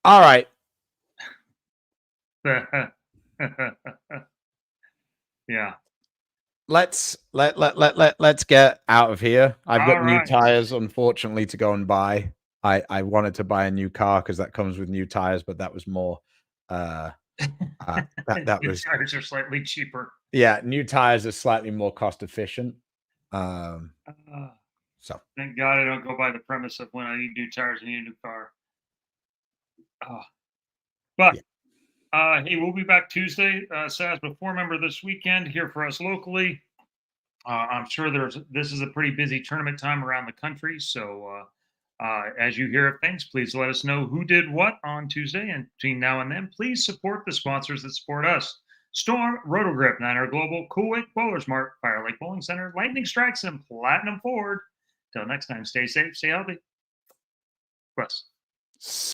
All right. Yeah. Let's get out of here. I've got new tires, unfortunately, to go and buy. I wanted to buy a new car because that comes with new tires, but that was more that New was tires are slightly cheaper. yeah, new tires are slightly more cost efficient. So Thank God I don't go by the premise of when I need new tires, I need a new car. But hey, we'll be back Tuesday. Saz, before remember this weekend here for us locally. I'm sure this is a pretty busy tournament time around the country. So as you hear of things, please let us know who did what on Tuesday. And between now and then, please support the sponsors that support us. Storm, Rotogrip, Niner Global, Coolwick, Bowlers Mart, Fire Lake Bowling Center, Lightning Strikes, and Platinum Ford. Till next time, stay safe, stay healthy. Wes.